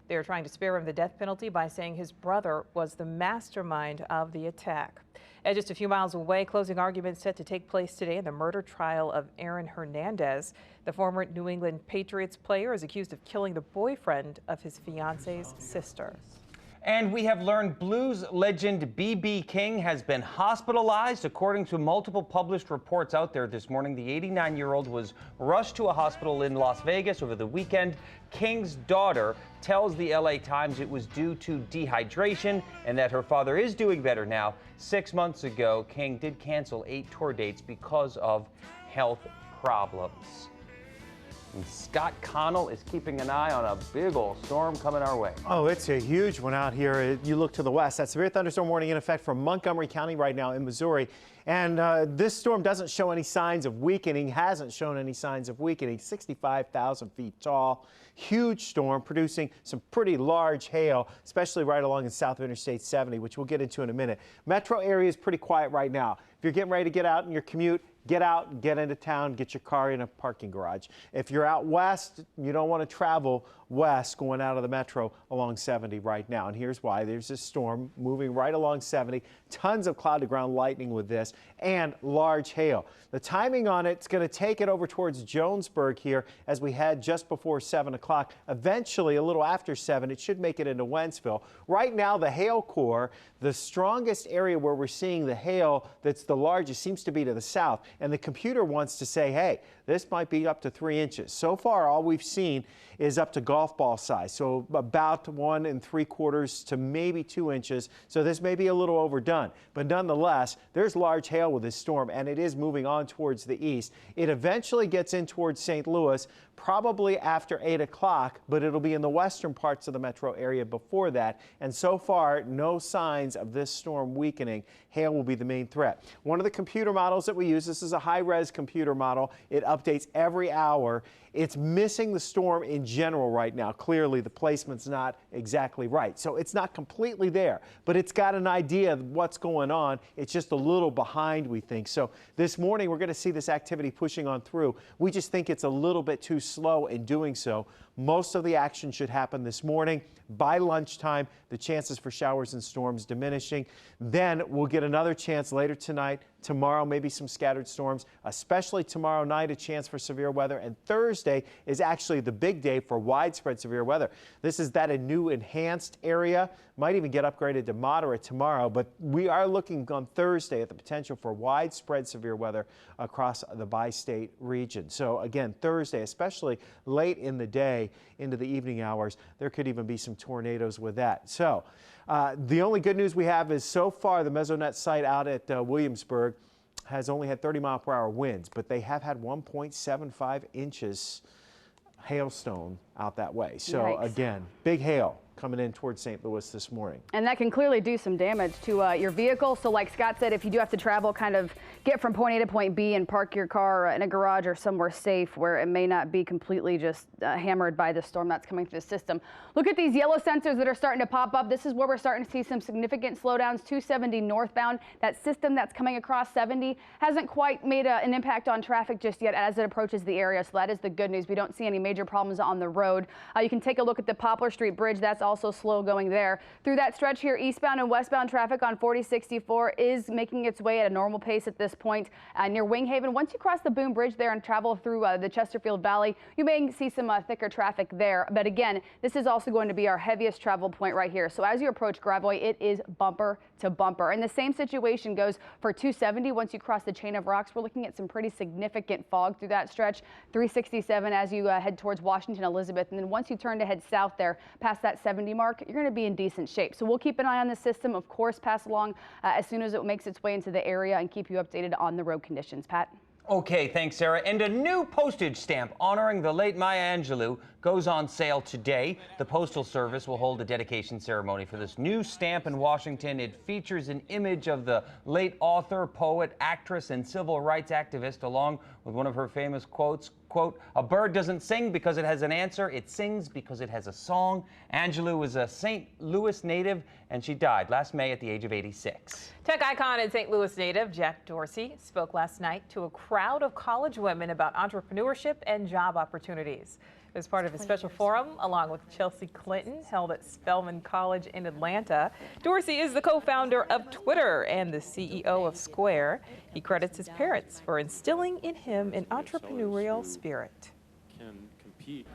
They are trying to spare him the death penalty by saying his brother was the mastermind of the attack. And just a few miles away, closing arguments set to take place today in the murder trial of Aaron Hernandez. The former New England Patriots player is accused of killing the boyfriend of his fiance's sister. And we have learned blues legend B.B. King has been hospitalized. According to multiple published reports out there this morning, the 89-year-old was rushed to a hospital in Las Vegas over the weekend. King's daughter tells the LA Times it was due to dehydration and that her father is doing better now. 6 months ago, King did cancel 8 tour dates because of health problems. And Scott Connell is keeping an eye on a big old storm coming our way. Oh, it's a huge one out here. You look to the west. That severe thunderstorm warning in effect for Montgomery County right now in Missouri. And this storm doesn't show any signs of weakening, hasn't shown any signs of weakening. 65,000 feet tall. Huge storm producing some pretty large hail, especially right along in south of Interstate 70, which we'll get into in a minute. Metro area is pretty quiet right now. If you're getting ready to get out in your commute, get out, get into town, get your car in a parking garage. If you're out west, you don't want to travel west going out of the metro along 70 right now. And here's why. There's this storm moving right along 70. Tons of cloud to ground lightning with this and large hail. The timing on it's going to take it over towards Jonesburg here as we head just before 7 o'clock. Eventually, a little after 7, it should make it into Wentzville. Right now, the hail core, the strongest area where we're seeing the hail that's the largest seems to be to the south. And the computer wants to say, hey, this might be up to 3 inches. So far, all we've seen is up to golf ball size, so about 1 3/4 to maybe 2 inches. So this may be a little overdone, but nonetheless, there's large hail with this storm, and it is moving on towards the east. It eventually gets in towards St. Louis, probably after 8 o'clock, but it'll be in the western parts of the metro area before that. And so far, no signs of this storm weakening. Hail will be the main threat. One of the computer models that we use, this is a high-res computer model. It updates every hour. It's missing the storm in general right now. Clearly, the placement's not exactly right. So it's not completely there, but it's got an idea of what's going on. It's just a little behind, we think. So this morning, we're going to see this activity pushing on through. We just think it's a little bit too slow in doing so. Most of the action should happen this morning. By lunchtime, the chances for showers and storms diminishing. Then we'll get another chance later tonight. Tomorrow, maybe some scattered storms, especially tomorrow night, a chance for severe weather. And Thursday is actually the big day for widespread severe weather. This is that a new enhanced area. Might even get upgraded to moderate tomorrow, but we are looking on Thursday at the potential for widespread severe weather across the bi-state region. So again, Thursday, especially late in the day into the evening hours, there could even be some tornadoes with that. So the only good news we have is so far the Mesonet site out at Williamsburg has only had 30-mile-per-hour winds, but they have had 1.75 inches hailstone out that way. So Yikes. Again, big hail coming in towards St. Louis this morning. And that can clearly do some damage to your vehicle. So like Scott said, if you do have to travel, kind of get from point A to point B and park your car in a garage or somewhere safe where it may not be completely just hammered by the storm that's coming through the system. Look at these yellow sensors that are starting to pop up. This is where we're starting to see some significant slowdowns. 270 northbound. That system that's coming across 70 hasn't quite made an impact on traffic just yet as it approaches the area. So that is the good news. We don't see any major problems on the road. You can take a look at the Poplar Street Bridge. That's also slow going there. Through that stretch here, eastbound and westbound traffic on 4064 is making its way at a normal pace at this point near Winghaven. Once you cross the Boom Bridge there and travel through the Chesterfield Valley, you may see some thicker traffic there. But again, this is also going to be our heaviest travel point right here. So as you approach Gravois, it is bumper to bumper. And the same situation goes for 270. Once you cross the chain of rocks, we're looking at some pretty significant fog through that stretch. 367 as you head towards Washington Elizabeth. And then once you turn to head south there past that 70 mark, you're going to be in decent shape. So we'll keep an eye on the system, of course, pass along as soon as it makes its way into the area and keep you updated on the road conditions. Pat? Okay, thanks, Sarah. And a new postage stamp honoring the late Maya Angelou goes on sale today. The Postal Service will hold a dedication ceremony for this new stamp in Washington. It features an image of the late author, poet, actress, and civil rights activist, along with one of her famous quotes, quote, "A bird doesn't sing because it has an answer, it sings because it has a song." Angelou was a St. Louis native, and she died last May at the age of 86. Tech icon and St. Louis native Jack Dorsey spoke last night to a crowd of college women about entrepreneurship and job opportunities. It was part of a special forum along with Chelsea Clinton held at Spelman College in Atlanta. Dorsey is the co-founder of Twitter and the CEO of Square. He credits his parents for instilling in him an entrepreneurial spirit. Can compete.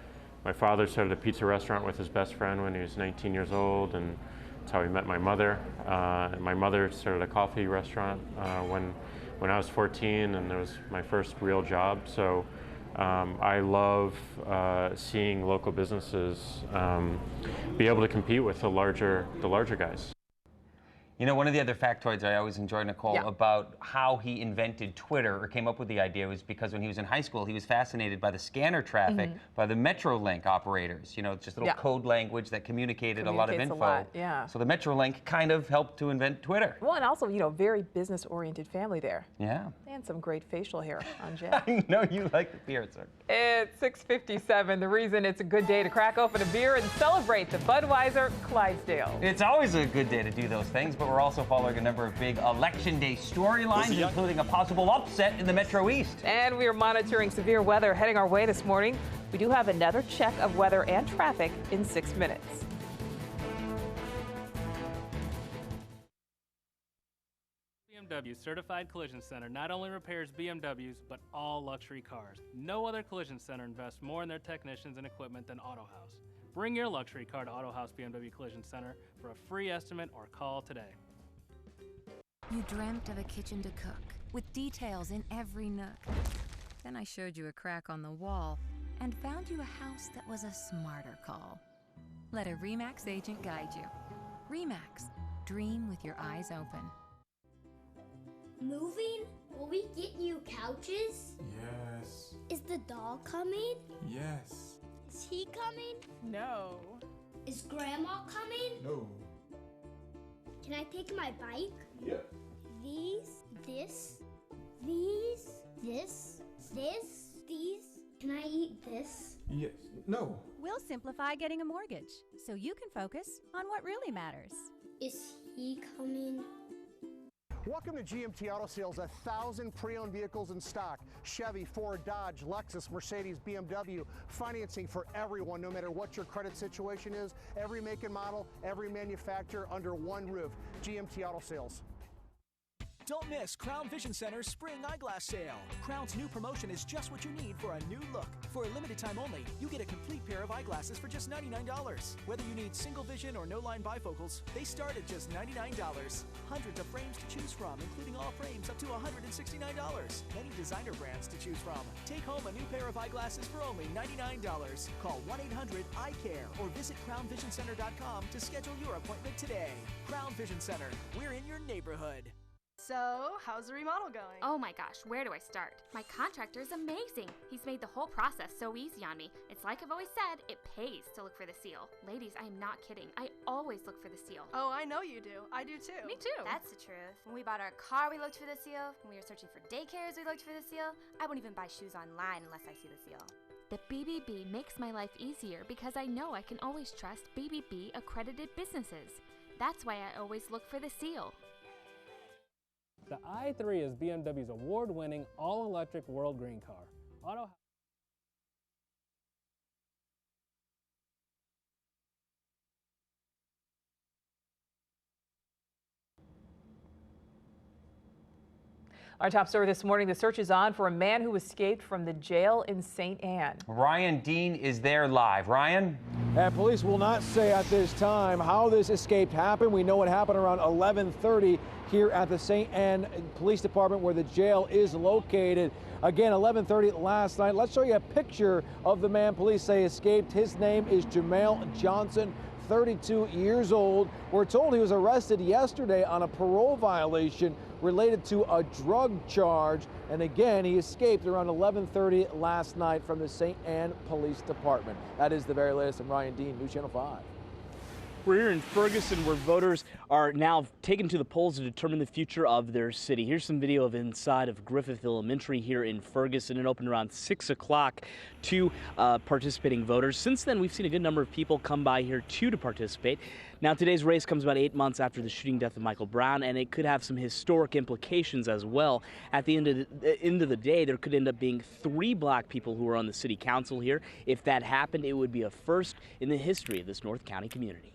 My father started a pizza restaurant with his best friend when he was 19 years old, and that's how he met my mother. And my mother started a coffee restaurant when I was 14, and it was my first real job. So I love seeing local businesses be able to compete with the larger guys. You know, one of the other factoids I always enjoy, Nicole, about how he invented Twitter or came up with the idea was because when he was in high school, he was fascinated by the scanner traffic, by the Metrolink operators. You know, it's just a little code language that communicated a lot of info. So the Metrolink kind of helped to invent Twitter. Well, and also, you know, very business-oriented family there. Yeah. And some great facial hair on Jack. I know you like the beard, sir. It's 6:57. The reason it's a good day to crack open a beer and celebrate the Budweiser Clydesdale. It's always a good day to do those things, but we're also following a number of big Election Day storylines, including a possible upset in the Metro East. And we are monitoring severe weather heading our way this morning. We do have another check of weather and traffic in 6 minutes. BMW Certified Collision Center not only repairs BMWs, but all luxury cars. No other collision center invests more in their technicians and equipment than AutoHouse. Bring your luxury car to AutoHouse BMW Collision Center for a free estimate or call today. You dreamt of a kitchen to cook, with details in every nook. Then I showed you a crack on the wall and found you a house that was a smarter call. Let a RE/MAX agent guide you. RE/MAX, dream with your eyes open. Moving? Will we get new couches? Yes. Is the dog coming? Yes. Is he coming? No. Is Grandma coming? No. Can I take my bike? Yep. These, this, these. Can I eat this? Yes. No. We'll simplify getting a mortgage so you can focus on what really matters. Is he coming? Welcome to GMT Auto Sales, 1,000 pre-owned vehicles in stock. Chevy, Ford, Dodge, Lexus, Mercedes, BMW. Financing for everyone, no matter what your credit situation is. Every make and model, every manufacturer under one roof. GMT Auto Sales. Don't miss Crown Vision Center's spring eyeglass sale. Crown's new promotion is just what you need for a new look. For a limited time only, you get a complete pair of eyeglasses for just $99. Whether you need single vision or no-line bifocals, they start at just $99. Hundreds of frames to choose from, including all frames up to $169. Many designer brands to choose from. Take home a new pair of eyeglasses for only $99. Call 1-800-EYECARE or visit crownvisioncenter.com to schedule your appointment today. Crown Vision Center, we're in your neighborhood. So, how's the remodel going? Oh my gosh, where do I start? My contractor is amazing. He's made the whole process so easy on me. It's like I've always said, it pays to look for the seal. Ladies, I am not kidding. I always look for the seal. Oh, I know you do. I do too. Me too. That's the truth. When we bought our car, we looked for the seal. When we were searching for daycares, we looked for the seal. I won't even buy shoes online unless I see the seal. The BBB makes my life easier because I know I can always trust BBB accredited businesses. That's why I always look for the seal. The i3 is BMW's award-winning all-electric world green car. Our top story this morning, the search is on for a man who escaped from the jail in St. Anne. Ryan Dean is there live. Ryan? And police will not say at this time how this escape happened. We know it happened around 11:30 here at the St. Anne Police Department where the jail is located. Again, 11:30 last night. Let's show you a picture of the man police say escaped. His name is Jamel Johnson, 32 years old. We're told he was arrested yesterday on a parole violation related to a drug charge. And again, he escaped around 11:30 last night from the St. Anne Police Department. That is the very latest. I'm Ryan Dean, News Channel 5. We're here in Ferguson where voters are now taken to the polls to determine the future of their city. Here's some video of inside of Griffith Elementary here in Ferguson. It opened around 6 o'clock to participating voters. Since then, we've seen a good number of people come by here to participate. Now, today's race comes about 8 months after the shooting death of Michael Brown, and it could have some historic implications as well. At the end of the day, there could end up being 3 black people who are on the city council here. If that happened, it would be a first in the history of this North County community.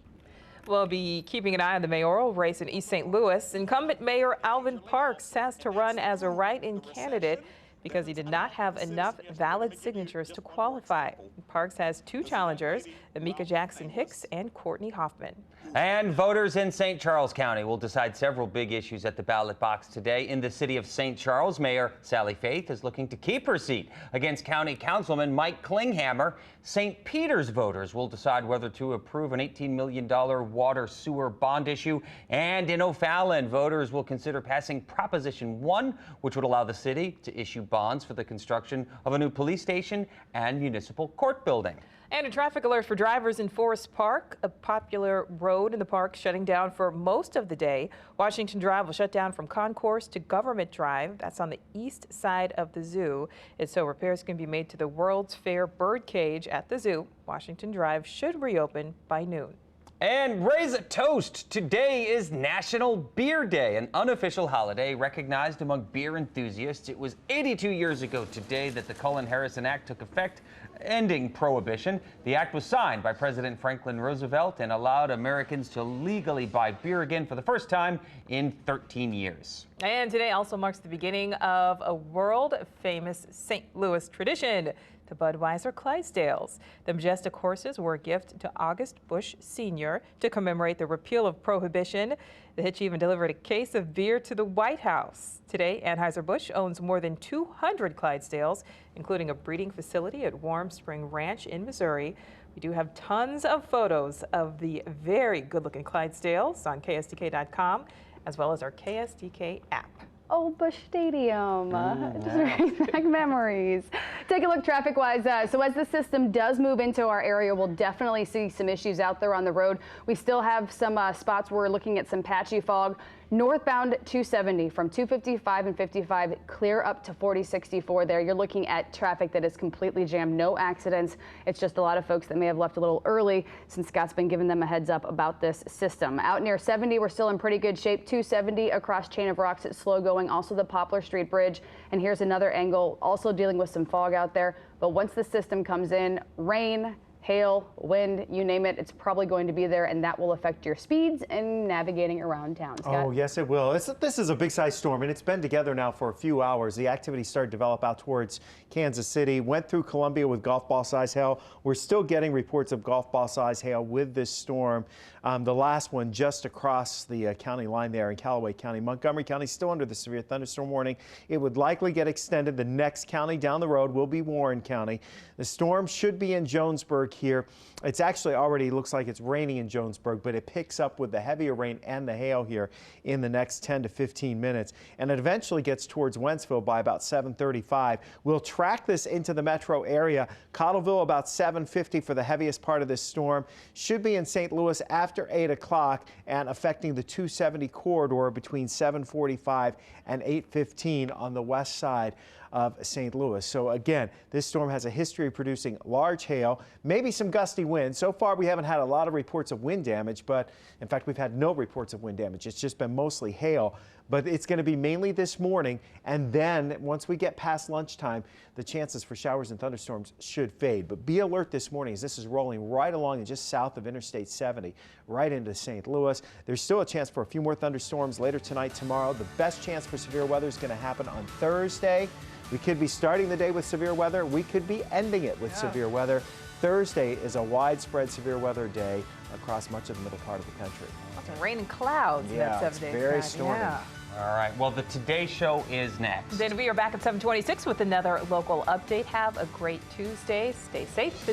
We'll be keeping an eye on the mayoral race in East St. Louis. Incumbent Mayor Alvin Parks has to run as a write-in candidate because he did not have enough valid signatures to qualify. Parks has 2 challengers, Amika Jackson Hicks and Courtney Hoffman. And voters in St. Charles County will decide several big issues at the ballot box today. In the city of St. Charles, Mayor Sally Faith is looking to keep her seat against County Councilman Mike Klinghammer. St. Peter's voters will decide whether to approve an $18 million water sewer bond issue. And in O'Fallon, voters will consider passing Proposition 1, which would allow the city to issue bonds for the construction of a new police station and municipal court building. And a traffic alert for drivers in Forest Park, a popular road in the park shutting down for most of the day. Washington Drive will shut down from Concourse to Government Drive. That's on the east side of the zoo. And so repairs can be made to the World's Fair bird cage at the zoo. Washington Drive should reopen by noon. And raise a toast. Today is National Beer Day, an unofficial holiday recognized among beer enthusiasts. It was 82 years ago today that the Cullen-Harrison Act took effect, ending prohibition. The act was signed by President Franklin Roosevelt and allowed Americans to legally buy beer again for the first time in 13 years. And today also marks the beginning of a world-famous St. Louis tradition, the Budweiser Clydesdales. The majestic horses were a gift to August Busch Sr. to commemorate the repeal of Prohibition. The hitch even delivered a case of beer to the White House. Today, Anheuser-Busch owns more than 200 Clydesdales, including a breeding facility at Warm Spring Ranch in Missouri. We do have tons of photos of the very good-looking Clydesdales on KSDK.com, as well as our KSDK app. Old Busch Stadium. Just brings back memories. Take a look traffic-wise. So as the system does move into our area, we'll definitely see some issues out there on the road. We still have some spots where we're looking at some patchy fog. Northbound 270 from 255 and 55 clear up to 4064 there. You're looking at traffic that is completely jammed. No accidents. It's just a lot of folks that may have left a little early since Scott's been giving them a heads up about this system. Out near 70, we're still in pretty good shape. 270 across Chain of Rocks, it's slow going. Also the Poplar Street Bridge. And here's another angle, also dealing with some fog out there. But once the system comes in, rain, hail, wind, you name it, it's probably going to be there, and that will affect your speeds and navigating around town. Scott? Oh, yes, it will. This is a big-sized storm, and it's been together now for a few hours. The activity started to develop out towards Kansas City, went through Columbia with golf ball-size hail. We're still getting reports of golf ball-size hail with this storm. The last one just across the county line there in Callaway County. Montgomery County still under the severe thunderstorm warning. It would likely get extended. The next county down the road will be Warren County. The storm should be in Jonesburg here. It's actually already looks like it's raining in Jonesburg, but it picks up with the heavier rain and the hail here in the next 10 to 15 minutes. And it eventually gets towards Wentzville by about 7:35. We'll track this into the metro area. Cottleville about 7:50 for the heaviest part of this storm. Should be in St. Louis after 8 o'clock and affecting the 270 corridor between 7:45 and 8:15 on the west side. of St. Louis. So again, this storm has a history of producing large hail, maybe some gusty winds. So far, we haven't had a lot of reports of wind damage, but in fact, we've had no reports of wind damage. It's just been mostly hail. But it's going to be mainly this morning, and then once we get past lunchtime, the chances for showers and thunderstorms should fade. But be alert this morning as this is rolling right along and just south of Interstate 70, right into St. Louis. There's still a chance for a few more thunderstorms later tonight, tomorrow. The best chance for severe weather is going to happen on Thursday. We could be starting the day with severe weather. We could be ending it with severe weather. Thursday is a widespread severe weather day across much of the middle part of the country. Lots of rain and clouds in that 7 days. Very stormy. Yeah. All right. Well, the Today Show is next. Dana, we are back at 7:26 with another local update. Have a great Tuesday. Stay safe.